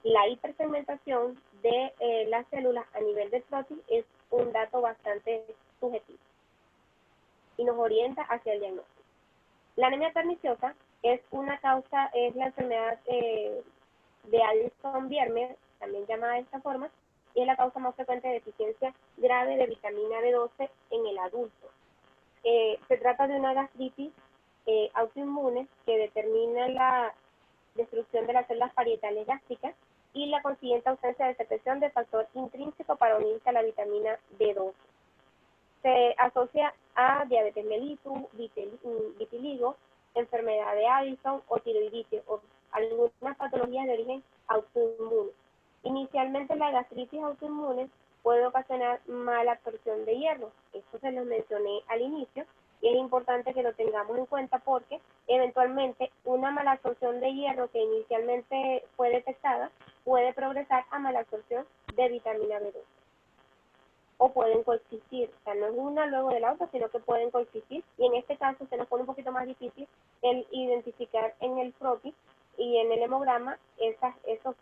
Speaker 2: La hipersegmentación de las células a nivel de trotis es un dato bastante subjetivo y nos orienta hacia el diagnóstico. La anemia perniciosa es la enfermedad de Addison-Biermer, también llamada de esta forma, y es la causa más frecuente de deficiencia grave de vitamina B12 en el adulto. Se trata de una gastritis autoinmune que determina la destrucción de las células parietales gástricas y la consiguiente ausencia de secreción de factor intrínseco para unirse a la vitamina B12. Se asocia a diabetes mellitus, vitiligo, enfermedad de Addison o tiroiditis o algunas patologías de origen autoinmune. Inicialmente la gastritis autoinmune puede ocasionar mala absorción de hierro. Esto se los mencioné al inicio y es importante que lo tengamos en cuenta porque eventualmente una mala absorción de hierro que inicialmente fue detectada puede progresar a mala absorción de vitamina B12. o pueden coexistir, o sea, no es una luego de la otra, sino que pueden coexistir, y en este caso se nos pone un poquito más difícil el identificar en el croquis y en el hemograma esos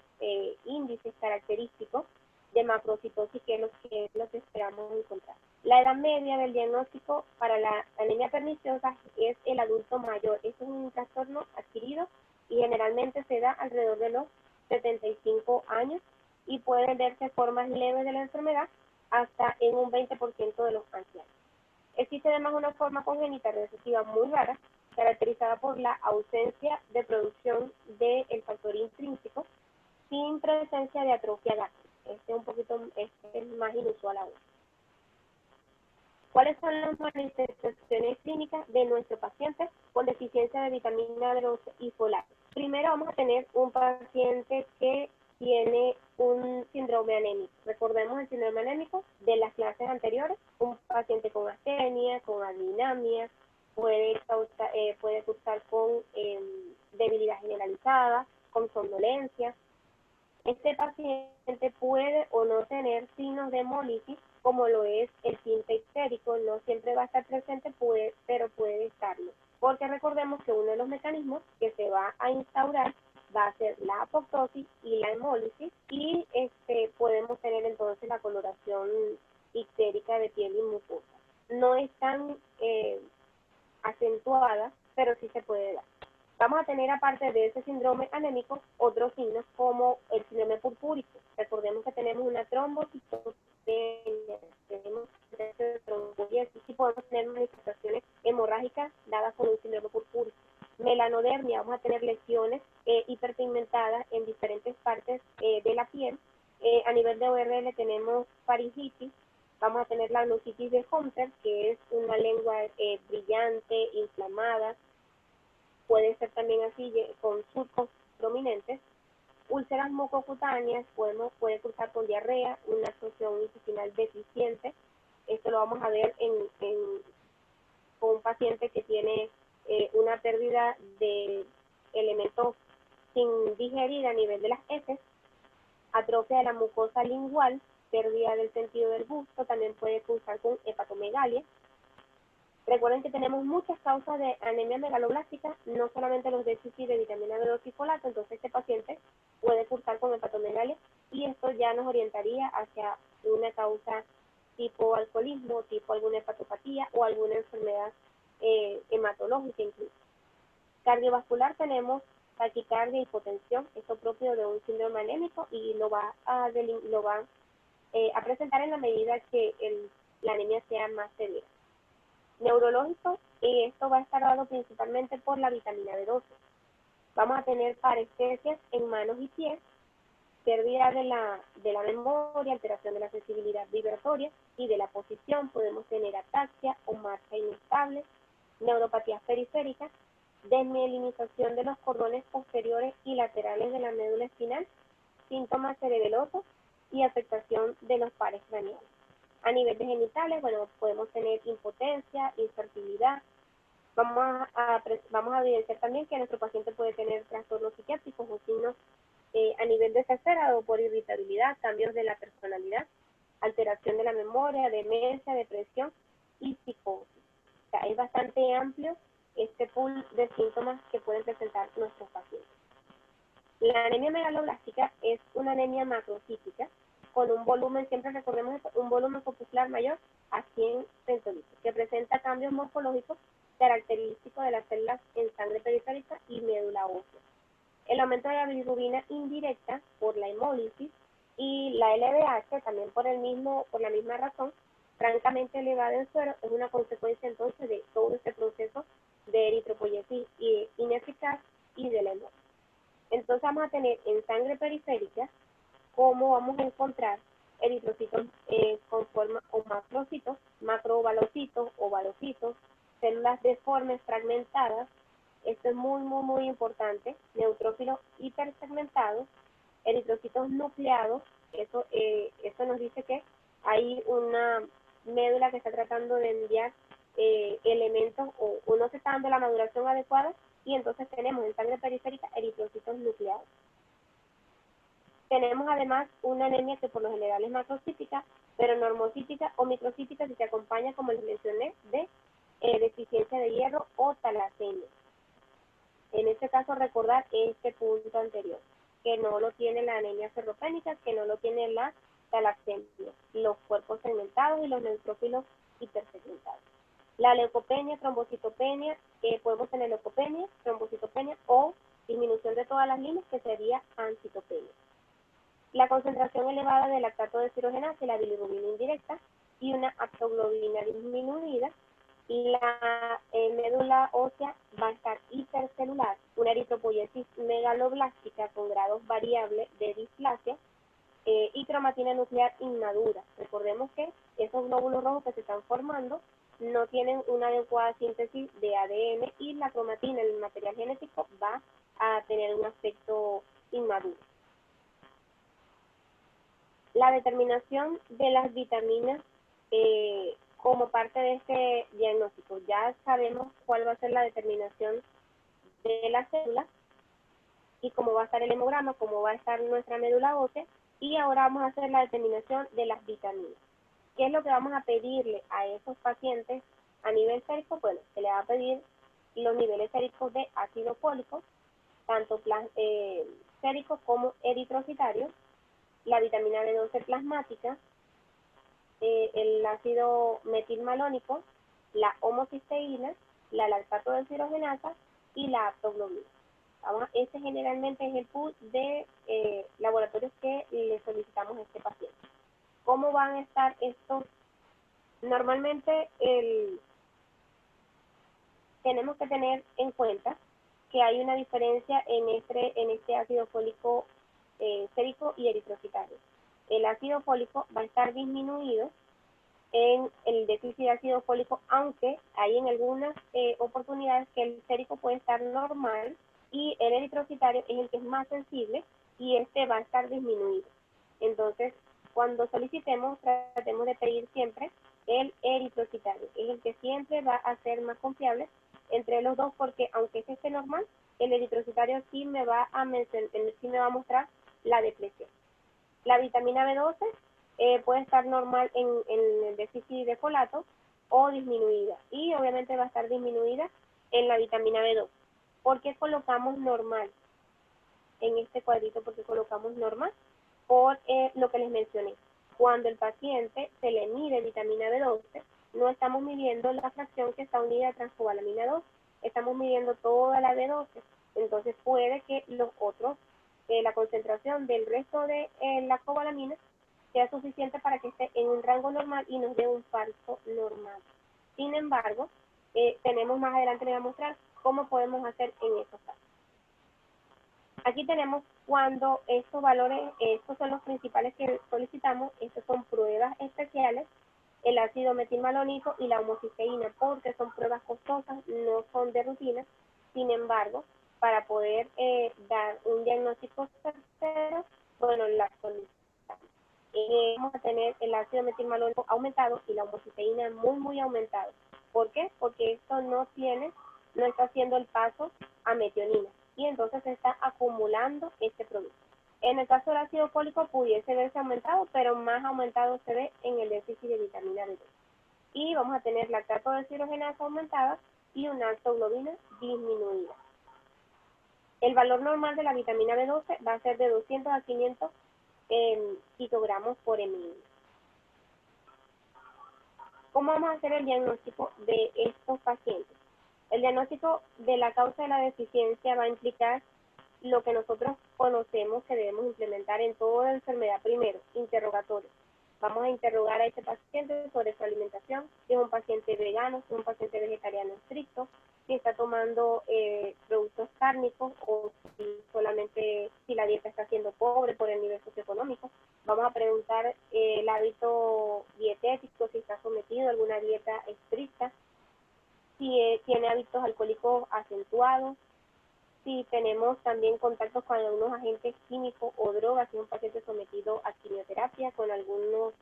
Speaker 2: índices característicos de macrocitosis, que es lo que esperamos encontrar. La edad media del diagnóstico para la anemia perniciosa es el adulto mayor. Esto es un trastorno adquirido y generalmente se da alrededor de los 75 años y pueden verse formas leves de la enfermedad hasta en un 20% de los ancianos. Existe además una forma congénita recesiva muy rara, caracterizada por la ausencia de producción del factor intrínseco, sin presencia de atrofia gástrica. Este es más inusual aún. ¿Cuáles son las manifestaciones clínicas de nuestro paciente con deficiencia de vitamina D12 y folato? Primero vamos a tener un paciente que tiene un síndrome anémico. Recordemos el síndrome anémico de las clases anteriores, un paciente con astenia, con adinamia, puede cursar con debilidad generalizada, con somnolencia. Este paciente puede o no tener signos de hemólisis, como lo es el tinte ictérico, no siempre va a estar presente, pero puede estarlo. Porque recordemos que uno de los mecanismos que se va a instaurar va a ser la apoptosis y la hemólisis, y podemos tener entonces la coloración ictérica de piel y mucosa. No es tan acentuada, pero sí se puede dar. Vamos a tener, aparte de ese síndrome anémico, otros signos como el síndrome purpúrico. Recordemos que tenemos una trombocitopenia, tenemos tromboyesis y podemos tener manifestaciones hemorrágicas dadas por un síndrome purpúrico. Melanodermia, vamos a tener lesiones hiperpigmentadas en diferentes partes de la piel. A nivel de ORL tenemos faringitis. Vamos a tener la glossitis de Hunter, que es una lengua brillante, inflamada. Puede ser también así, con surcos prominentes. Úlceras mucocutáneas, puede cursar con diarrea, una absorción intestinal deficiente. Esto lo vamos a ver con un paciente que tiene una pérdida de elementos sin digerir a nivel de las heces, atrofia de la mucosa lingual, pérdida del sentido del gusto, también puede cursar con hepatomegalia. Recuerden que tenemos muchas causas de anemia megaloblástica, no solamente los déficits de vitamina B2 y folato, entonces este paciente puede cursar con hepatomegalia y esto ya nos orientaría hacia una causa tipo alcoholismo, tipo alguna hepatopatía o alguna enfermedad hematológica incluso. Cardiovascular tenemos taquicardia, hipotensión, esto propio de un síndrome anémico y lo va a presentar en la medida que la anemia sea más severa. Neurológico, esto va a estar dado principalmente por la vitamina B12. Vamos a tener parestesias en manos y pies, pérdida de la memoria, alteración de la sensibilidad vibratoria y de la posición. Podemos tener ataxia o marcha inestable, neuropatías periféricas, desmielinización de los cordones posteriores y laterales de la médula espinal, síntomas cerebelosos y afectación de los pares craneales. A nivel de genitales, bueno, podemos tener impotencia, infertilidad. Vamos a evidenciar también que nuestro paciente puede tener trastornos psiquiátricos o signos a nivel desesperado por irritabilidad, cambios de la personalidad, alteración de la memoria, demencia, depresión y psicosis. O sea, es bastante amplio este pool de síntomas que pueden presentar nuestros pacientes. La anemia megaloblástica es una anemia macrocítica con un volumen, siempre recordemos esto, un volumen corpuscular mayor a 100 centilitros, que presenta cambios morfológicos característicos de las células en sangre periférica y médula ósea. El aumento de la bilirrubina indirecta por la hemólisis y la LDH, también por la misma razón, francamente elevada en suero, es una consecuencia entonces de todo este proceso de eritropoyesis ineficaz y de la hemólisis. Entonces vamos a tener en sangre periférica cómo vamos a encontrar eritrocitos con forma o macrocitos, macroovalocitos, ovalocitos, células deformes fragmentadas. Esto es muy importante. Neutrófilos hipersegmentados, eritrocitos nucleados. Eso nos dice que hay una médula que está tratando de enviar elementos o no se está dando la maduración adecuada, y entonces tenemos en sangre periférica eritrocitos nucleados. Tenemos además una anemia que por lo general es macrocítica, pero normocítica o microcítica si se acompaña, como les mencioné, de deficiencia de hierro o talasemia. En este caso, recordar este punto anterior, que no lo tiene la anemia ferropénica, que no lo tiene la talasemia, los cuerpos segmentados y los neutrófilos hipersegmentados. La leucopenia, trombocitopenia, podemos tener leucopenia, trombocitopenia o disminución de todas las líneas, que sería ancitopenia. La concentración elevada de lactato deshidrogenasa y la bilirrubina indirecta y una aptoglobina disminuida. La médula ósea va a estar hipercelular, una eritropoiesis megaloblástica con grados variables de displasia y cromatina nuclear inmadura. Recordemos que esos glóbulos rojos que se están formando no tienen una adecuada síntesis de ADN y la cromatina, el material genético, va a tener un aspecto inmaduro. La determinación de las vitaminas como parte de este diagnóstico. Ya sabemos cuál va a ser la determinación de la célula y cómo va a estar el hemograma, cómo va a estar nuestra médula ósea, y ahora vamos a hacer la determinación de las vitaminas. ¿Qué es lo que vamos a pedirle a esos pacientes a nivel sérico? Bueno, se le va a pedir los niveles séricos de ácido fólico, tanto sérico como eritrocitario, la vitamina B12 plasmática, el ácido metilmalónico, la homocisteína, la lactato deshidrogenasa y la aptoglobina. Este generalmente es el pool de laboratorios que le solicitamos a este paciente. ¿Cómo van a estar estos? Normalmente tenemos que tener en cuenta que hay una diferencia en este ácido fólico sérico y eritrocitario. El ácido fólico va a estar disminuido en el déficit de ácido fólico, aunque hay en algunas oportunidades que el sérico puede estar normal y el eritrocitario es el que es más sensible y este va a estar disminuido. Entonces, cuando solicitemos, tratemos de pedir siempre el eritrocitario, es el que siempre va a ser más confiable entre los dos, porque aunque este esté normal, el eritrocitario sí me va a mostrar la depresión. La vitamina B12 puede estar normal en el déficit de folato o disminuida, y obviamente va a estar disminuida en la vitamina B2. ¿Por qué colocamos normal en este cuadrito? Porque colocamos normal por lo que les mencioné. Cuando el paciente se le mide vitamina B12, no estamos midiendo la fracción que está unida a transcobalamina 2, estamos midiendo toda la B12. Entonces puede que los otros, la concentración del resto de la cobalamina sea suficiente para que esté en un rango normal y nos dé un falso normal. Sin embargo, tenemos más adelante, les voy a mostrar cómo podemos hacer en esos casos. Aquí tenemos cuando estos valores, estos son los principales que solicitamos, estas son pruebas especiales, el ácido metilmalónico y la homocisteína, porque son pruebas costosas, no son de rutina. Sin embargo, para poder dar un diagnóstico certero, bueno, la solicitamos. Vamos a tener el ácido metilmalónico aumentado y la homocisteína muy aumentado. ¿Por qué? Porque esto no está haciendo el paso a metionina y entonces se está acumulando este producto. En el caso del ácido fólico pudiese verse aumentado, pero más aumentado se ve en el déficit de vitamina B2. Y vamos a tener lactato deshidrogenasa aumentada y una aptoglobina disminuida. El valor normal de la vitamina B12 va a ser de 200 a 500 picogramos por ml. ¿Cómo vamos a hacer el diagnóstico de estos pacientes? El diagnóstico de la causa de la deficiencia va a implicar lo que nosotros conocemos que debemos implementar en toda enfermedad. Primero, interrogatorio. Vamos a interrogar a este paciente sobre su alimentación, si es un paciente vegano, si es un paciente vegetariano estricto, si está tomando productos cárnicos o si la dieta está siendo pobre por el nivel socioeconómico. Vamos a preguntar el hábito dietético, si está sometido a alguna dieta estricta, si tiene hábitos alcohólicos acentuados, si tenemos también contactos con algunos agentes químicos o drogas, si es un paciente sometido a quimioterapia con algunos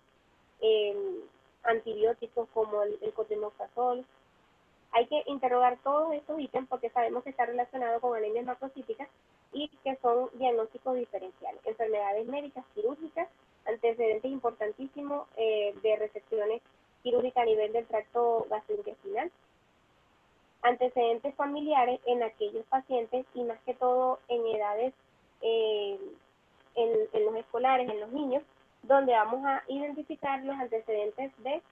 Speaker 2: antibióticos como el cotrimoxazol. Hay que interrogar todos estos ítems porque sabemos que está relacionado con anemias macrocíticas y que son diagnósticos diferenciales. Enfermedades médicas, quirúrgicas, antecedentes importantísimos de resecciones quirúrgicas a nivel del tracto gastrointestinal, antecedentes familiares en aquellos pacientes y más que todo en edades, en los escolares, en los niños, donde vamos a identificar los antecedentes de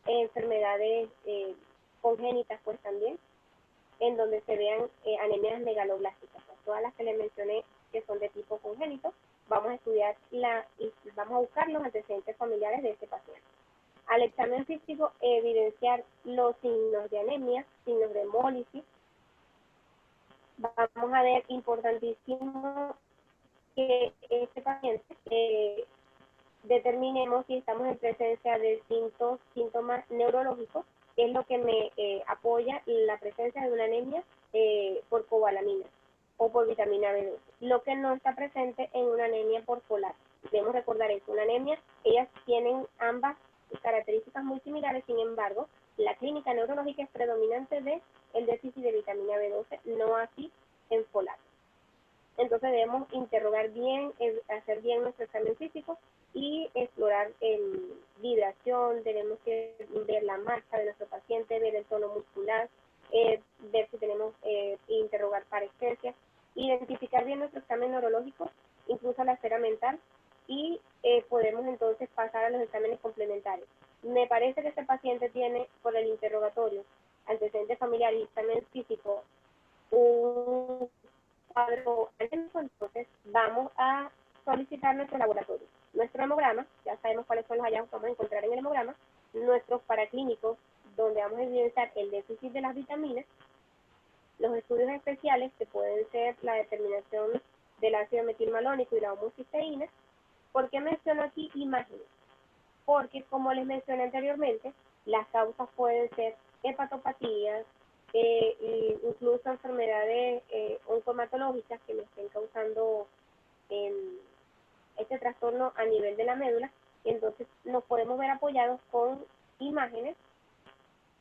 Speaker 2: enfermedades congénitas, pues también, en donde se vean anemias megaloblásticas, pues, todas las que les mencioné que son de tipo congénito, vamos a estudiar y vamos a buscar los antecedentes familiares de este paciente. Al examen físico, evidenciar los signos de anemia, signos de hemólisis. Vamos a ver, importantísimo, que este paciente determinemos si estamos en presencia de síntomas neurológicos, que es lo que me apoya la presencia de una anemia por cobalamina o por vitamina B12. Lo que no está presente en una anemia por folar. Debemos recordar eso, una anemia, ellas tienen ambas características muy similares, sin embargo, la clínica neurológica es predominante de el déficit de vitamina B12, no así en folato. Entonces debemos interrogar bien, hacer bien nuestro examen físico y explorar vibración, tenemos que ver la marcha de nuestro paciente, ver el tono muscular, ver si tenemos, interrogar parestesia, identificar bien nuestro examen neurológico, incluso la esfera mental, y podemos entonces pasar a los exámenes complementarios. Me parece que este paciente tiene, por el interrogatorio, antecedentes familiares y examen físico, un cuadro anémico, entonces vamos a solicitar nuestro laboratorio. Nuestro hemograma, ya sabemos cuáles son los hallazgos que vamos a encontrar en el hemograma, nuestros paraclínicos, donde vamos a evidenciar el déficit de las vitaminas, los estudios especiales que pueden ser la determinación del ácido metilmalónico y la homocisteína. ¿Por qué menciono aquí imágenes? Porque, como les mencioné anteriormente, las causas pueden ser hepatopatías, incluso enfermedades oncohematológicas que me estén causando este trastorno a nivel de la médula, y entonces nos podemos ver apoyados con imágenes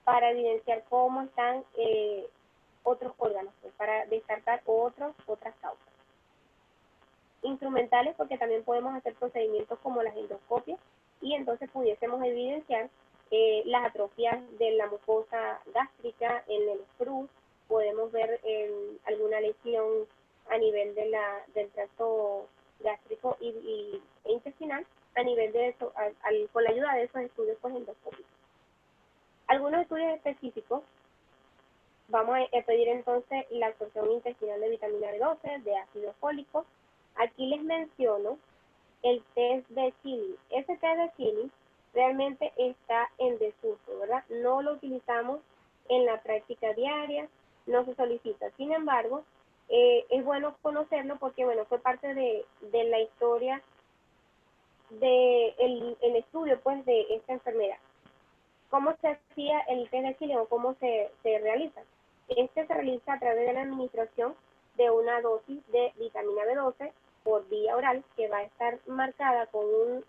Speaker 2: para evidenciar cómo están otros órganos, pues, para descartar otras causas. Instrumentales, porque también podemos hacer procedimientos como las endoscopias, y entonces pudiésemos evidenciar las atrofias de la mucosa gástrica en el SPRU, podemos ver alguna lesión a nivel del tracto gástrico e intestinal, a nivel de eso, con la ayuda de esos estudios pues, endoscópicos. Algunos estudios específicos, vamos a pedir entonces la absorción intestinal de vitamina B12, de ácido fólico. Aquí les menciono el test de Chilling. Ese test de Chilling realmente está en desuso, ¿verdad? No lo utilizamos en la práctica diaria, no se solicita. Sin embargo, es bueno conocerlo porque, bueno, fue parte de la historia del estudio, pues, de esta enfermedad. ¿Cómo se hacía el test de Chilling o cómo se realiza? Este se realiza a través de la administración de una dosis de vitamina B12 por vía oral, que va a estar marcada con un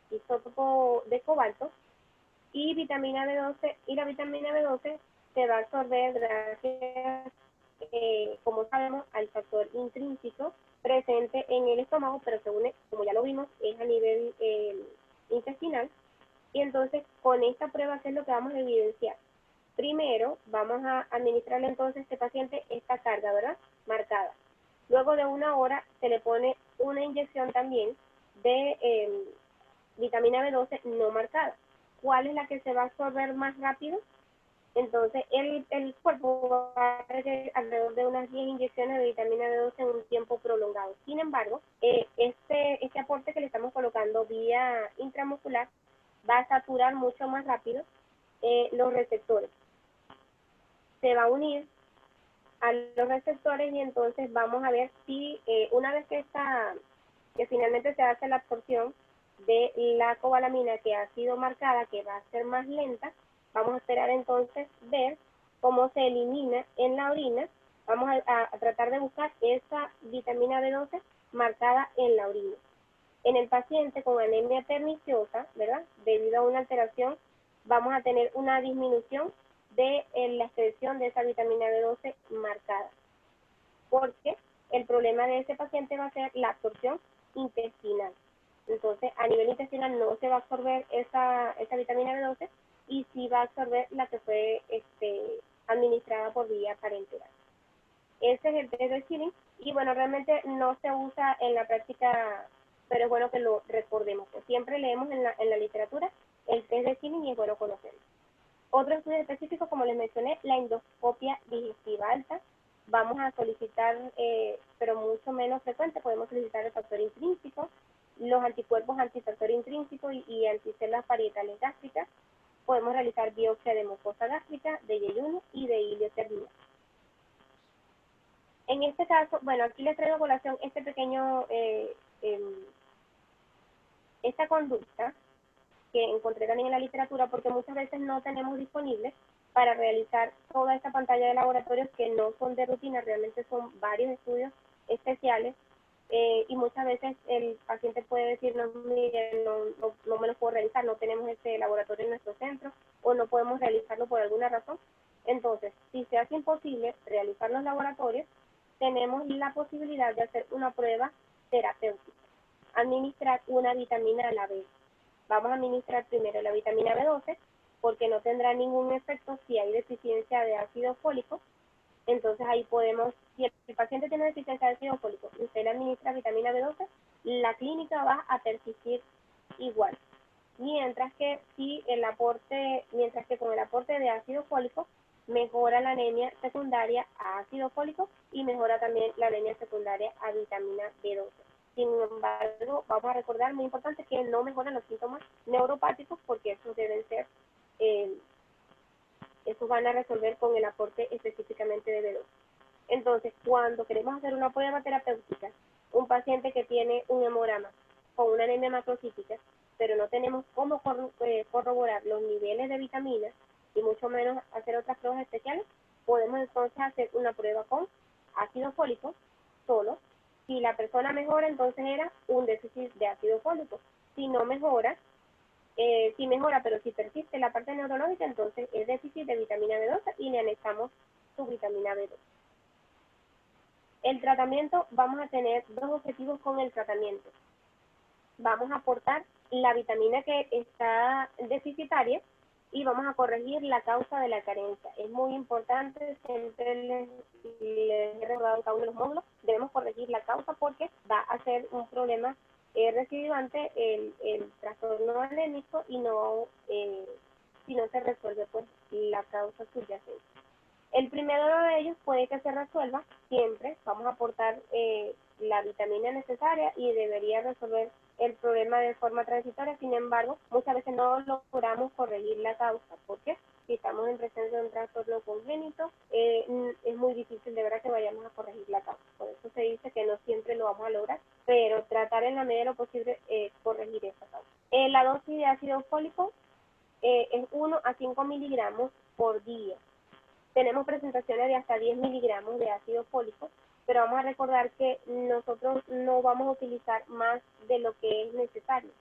Speaker 2: isótopo de cobalto, y vitamina B12, y la vitamina B12 se va a absorber gracias, como sabemos, al factor intrínseco presente en el estómago, pero según, como ya lo vimos, es a nivel intestinal. Y entonces, con esta prueba, ¿qué es lo que vamos a evidenciar? Primero, vamos a administrarle entonces a este paciente esta carga, ¿verdad? Marcada. Luego de 1 hora se le pone una inyección también de vitamina B12 no marcada. ¿Cuál es la que se va a absorber más rápido? Entonces, el cuerpo va a requerir alrededor de unas 10 inyecciones de vitamina B12 en un tiempo prolongado. Sin embargo, este aporte que le estamos colocando vía intramuscular va a saturar mucho más rápido los receptores. Se va a unir a los receptores y entonces vamos a ver si una vez que finalmente se hace la absorción de la cobalamina que ha sido marcada, que va a ser más lenta, vamos a esperar entonces ver cómo se elimina en la orina. Vamos a tratar de buscar esa vitamina B12 marcada en la orina. En el paciente con anemia perniciosa, ¿verdad? Debido a una alteración, vamos a tener una disminución de la excreción de esa vitamina B12 marcada, porque el problema de ese paciente va a ser la absorción intestinal. Entonces, a nivel intestinal no se va a absorber esa vitamina B12 y sí va a absorber la que fue administrada por vía parenteral. Ese es el test de Schilling y bueno, realmente no se usa en la práctica, pero es bueno que lo recordemos, que siempre leemos en la literatura el test de Schilling y es bueno conocerlo. Otro estudio específico, como les mencioné, la endoscopia digestiva alta. Vamos a solicitar, pero mucho menos frecuente, podemos solicitar el factor intrínseco, los anticuerpos antifactor intrínseco y anticélulas parietales gástricas. Podemos realizar biopsia de mucosa gástrica, de yeyuno y de iliocervina. En este caso, bueno, aquí les traigo a colación este pequeño, esta conducta que encontré también en la literatura, porque muchas veces no tenemos disponibles para realizar toda esta pantalla de laboratorios que no son de rutina, realmente son varios estudios especiales, y muchas veces el paciente puede decirnos, mire, no me lo puedo realizar, no tenemos este laboratorio en nuestro centro, o no podemos realizarlo por alguna razón. Entonces, si se hace imposible realizar los laboratorios, tenemos la posibilidad de hacer una prueba terapéutica, administrar una vitamina a la vez. Vamos a administrar primero la vitamina B12, porque no tendrá ningún efecto si hay deficiencia de ácido fólico. Entonces ahí podemos, si el paciente tiene deficiencia de ácido fólico y usted le administra vitamina B12, la clínica va a persistir igual. Mientras que con el aporte de ácido fólico mejora la anemia secundaria a ácido fólico y mejora también la anemia secundaria a vitamina B12. Sin embargo, vamos a recordar, muy importante, que no mejoran los síntomas neuropáticos porque esos deben ser, esos van a resolver con el aporte específicamente de B12. Entonces, cuando queremos hacer una prueba terapéutica, un paciente que tiene un hemograma con una anemia macrocítica, pero no tenemos cómo corroborar los niveles de vitaminas y mucho menos hacer otras pruebas especiales, podemos entonces hacer una prueba con ácido fólico solo. Si la persona mejora, entonces era un déficit de ácido fólico. Si no mejora, si mejora, pero si persiste la parte neurológica, entonces es déficit de vitamina B12 y le anexamos su vitamina B12. El tratamiento, vamos a tener dos objetivos con el tratamiento. Vamos a aportar la vitamina que está deficitaria y vamos a corregir la causa de la carencia. Es muy importante, siempre les he recordado en cada uno de los módulos, debemos corregir la causa porque va a ser un problema recidivante el trastorno anémico y no, si no se resuelve pues la causa subyacente. El primero de ellos puede que se resuelva, siempre vamos a aportar la vitamina necesaria y debería resolver el problema de forma transitoria. Sin embargo, muchas veces no logramos corregir la causa, porque si estamos en presencia de un trastorno congénito, es muy difícil de verdad que vayamos a corregir la causa. Por eso se dice que no siempre lo vamos a lograr, pero tratar en la medida de lo posible corregir esa causa. La dosis de ácido fólico es 1 a 5 miligramos por día. Tenemos presentaciones de hasta 10 miligramos de ácido fólico, pero vamos a recordar que nosotros no vamos a utilizar más de lo que es necesario.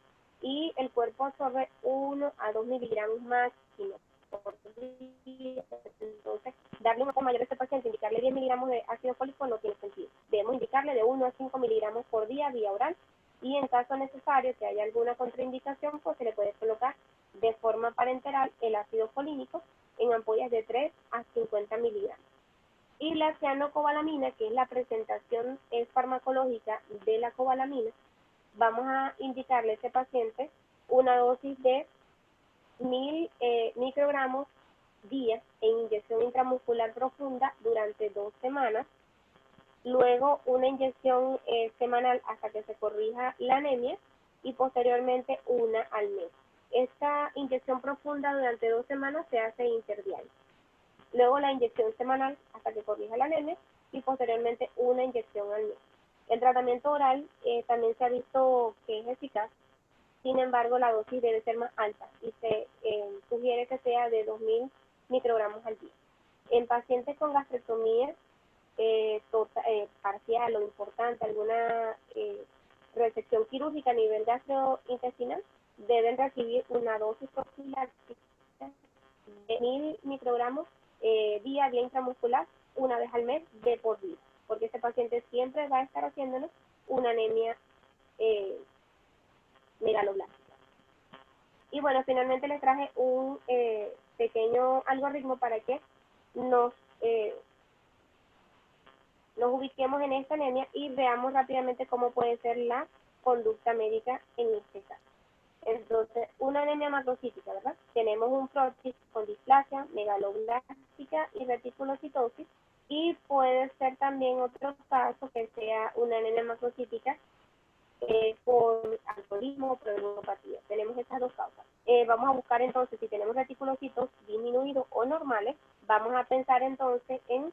Speaker 2: Y el cuerpo absorbe 1 a 2 miligramos máximo por día. Entonces, darle un poco mayor a este paciente, indicarle 10 miligramos de ácido fólico no tiene sentido. Debemos indicarle de 1 a 5 miligramos por día vía oral y en caso necesario, que haya alguna contraindicación, pues se le puede colocar de forma parenteral el ácido folínico en ampollas de 3 a 50 miligramos. Y la cianocobalamina, que es la presentación farmacológica de la cobalamina, vamos a indicarle a este paciente una dosis de 1000 microgramos día en inyección intramuscular profunda durante 2 semanas, luego una inyección semanal hasta que se corrija la anemia y posteriormente una al mes. Esta inyección profunda durante 2 semanas se hace interdiaria. Luego la inyección semanal hasta que corrija la anemia y posteriormente una inyección al mes. El tratamiento oral también se ha visto que es eficaz, sin embargo la dosis debe ser más alta y se sugiere que sea de 2000 microgramos al día. En pacientes con gastrectomía parcial o importante, alguna resección quirúrgica a nivel gastrointestinal, deben recibir una dosis profiláctica de 1000 microgramos microgramos vía intramuscular una vez al mes de por vida, porque ese paciente siempre va a estar haciéndonos una anemia megaloblástica. Y bueno, finalmente les traje un pequeño algoritmo para que nos ubiquemos en esta anemia y veamos rápidamente cómo puede ser la conducta médica en este caso. Entonces, una anemia macrocítica, ¿verdad? Tenemos un prótesis con displasia, megaloblástica y reticulocitosis, y puede ser también otro caso que sea una anemia macrocítica por alcoholismo o proteinopatía. Tenemos estas dos causas. Vamos a buscar entonces si tenemos reticulocitos disminuidos o normales. Vamos a pensar entonces en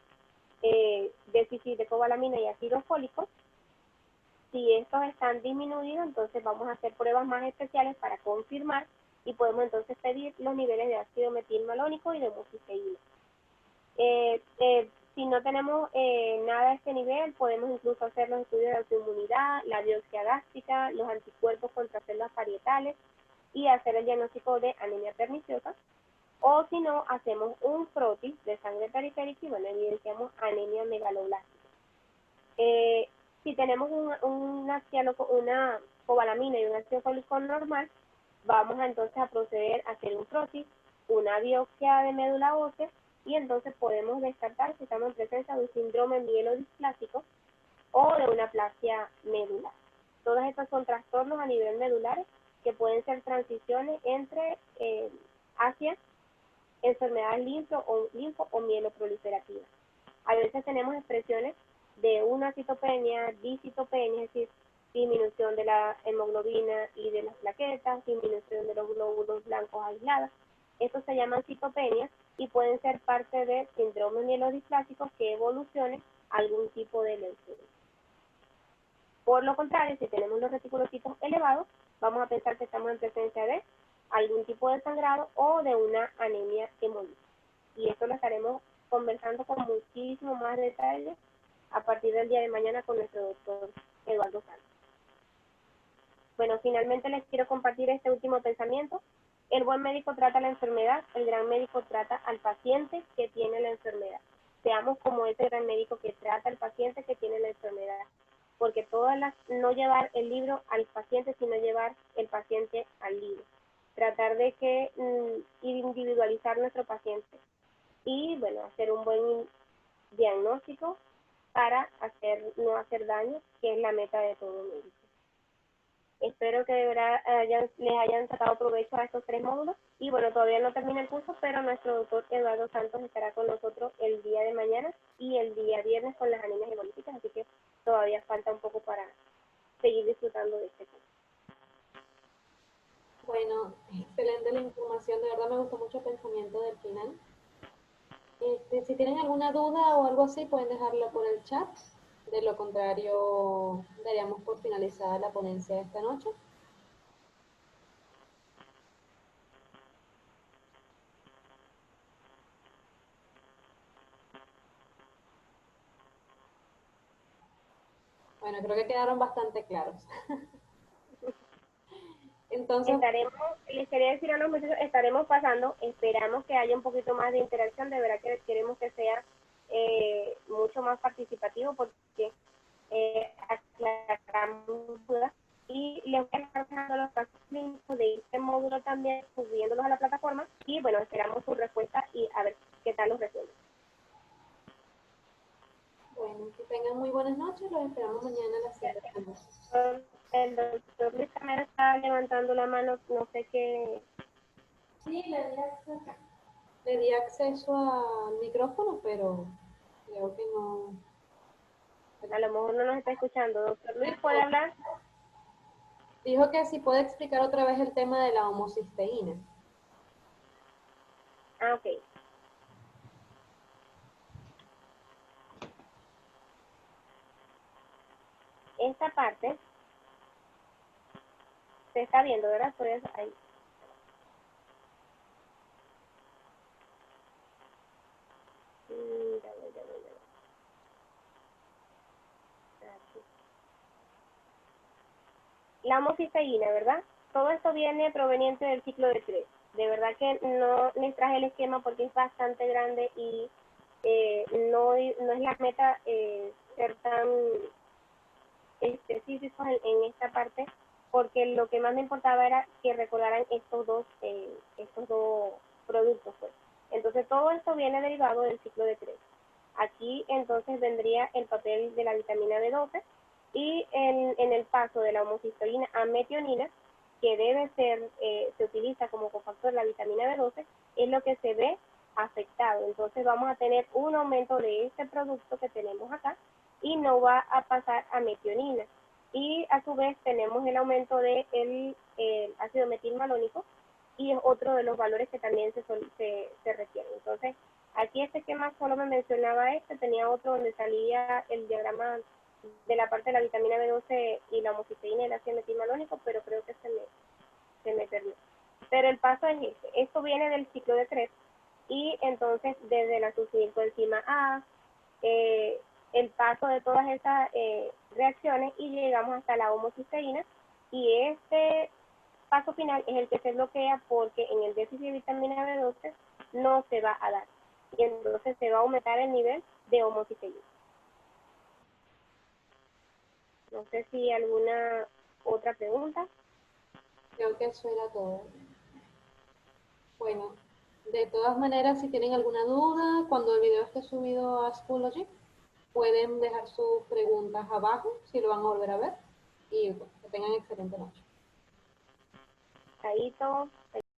Speaker 2: déficit de cobalamina y ácido fólico. Si estos están disminuidos, entonces vamos a hacer pruebas más especiales para confirmar y podemos entonces pedir los niveles de ácido metilmalónico y de homocisteína. Si no tenemos nada a este nivel, podemos incluso hacer los estudios de autoinmunidad, la biopsia gástrica, los anticuerpos contra células parietales y hacer el diagnóstico de anemia perniciosa. O si no, hacemos un frotis de sangre periférica y bueno, evidenciamos anemia megaloblástica. Si tenemos una cobalamina y un ácido fólico normal, vamos entonces a proceder a hacer un frotis, una biopsia de médula ósea, y entonces podemos descartar si estamos en presencia de un síndrome mielodisplásico o de una aplasia medular. Todas estas son trastornos a nivel medular que pueden ser transiciones entre hacia enfermedades linfo o mieloproliferativas. A veces tenemos expresiones de una citopenia, discitopenia, es decir, disminución de la hemoglobina y de las plaquetas, disminución de los glóbulos blancos aislados. Estos se llaman citopenias y pueden ser parte de síndromes mielodisplásicos que evolucionen algún tipo de leucemia. Por lo contrario, si tenemos los reticulocitos elevados, vamos a pensar que estamos en presencia de algún tipo de sangrado o de una anemia hemolítica. Y esto lo estaremos conversando con muchísimo más detalle a partir del día de mañana con nuestro doctor Eduardo Santos. Bueno, finalmente les quiero compartir este último pensamiento. El buen médico trata la enfermedad, el gran médico trata al paciente que tiene la enfermedad. Seamos como ese gran médico que trata al paciente que tiene la enfermedad, porque no llevar el libro al paciente, sino llevar el paciente al libro. Tratar de individualizar nuestro paciente y, bueno, hacer un buen diagnóstico para no hacer daño, que es la meta de todo médico. Espero que de verdad les hayan sacado provecho a estos 3 módulos. Y bueno, todavía no termina el curso, pero nuestro doctor Eduardo Santos estará con nosotros el día de mañana y el día viernes con las anemias hemolíticas, así que todavía falta un poco para seguir disfrutando de este curso.
Speaker 1: Bueno, excelente la información, de verdad me gustó mucho el pensamiento del final. Si tienen alguna duda o algo así, pueden dejarlo por el chat. De lo contrario, daríamos por finalizada la ponencia de esta noche. Bueno, creo que quedaron bastante claros. Entonces,
Speaker 2: les quería decir a los muchachos, estaremos pasando, esperamos que haya un poquito más de interacción, de verdad que queremos que sea mucho más participativo porque aclaramos dudas y les voy a estar dejando los casos clínicos de este módulo también, subiéndolos a la plataforma y bueno, esperamos su respuesta y a ver qué tal los resuelven.
Speaker 1: bueno, que tengan muy buenas noches, los esperamos mañana a las 7 de la noche.
Speaker 2: El doctor Luis Camero está levantando la mano, no sé qué.
Speaker 1: Sí, le di acceso al micrófono, pero creo que no.
Speaker 2: A lo mejor no nos está escuchando. Doctor Luis, ¿puede hablar?
Speaker 1: Dijo que si puede explicar otra vez el tema de la homocisteína.
Speaker 2: Ah, ok. Esta parte se está viendo, ¿verdad? Estoy ahí. Ya voy. Aquí. La homocisteína, ¿verdad? todo esto viene proveniente del ciclo de Krebs. De verdad que no les traje el esquema porque es bastante grande y no es la meta ser tan específicos en esta parte, porque lo que más me importaba era que recordaran estos dos productos. Pues. Entonces todo esto viene derivado del ciclo de Krebs. Aquí entonces vendría el papel de la vitamina B12 y en el paso de la homocisteína a metionina, que debe ser, se utiliza como cofactor la vitamina B12, es lo que se ve afectado. Entonces vamos a tener un aumento de este producto que tenemos acá y no va a pasar a metionina. Y a su vez tenemos el aumento del ácido metilmalónico y es otro de los valores que también se requieren. Entonces, aquí este esquema solo me mencionaba tenía otro donde salía el diagrama de la parte de la vitamina B12 y la homocisteína y el ácido metilmalónico, pero creo que se me perdió. Pero el paso es este. Esto viene del ciclo de Krebs y entonces desde la succinilcoenzima A, el paso de todas esas reacciones y llegamos hasta la homocisteína y este paso final es el que se bloquea porque en el déficit de vitamina B12 no se va a dar y entonces se va a aumentar el nivel de homocisteína. No sé si alguna otra pregunta.
Speaker 1: Creo que eso era todo. Bueno, de todas maneras, si tienen alguna duda, cuando el video esté subido a Schoology, pueden dejar sus preguntas abajo, si lo van a volver a ver. Y bueno, que tengan excelente noche.
Speaker 2: Chaito.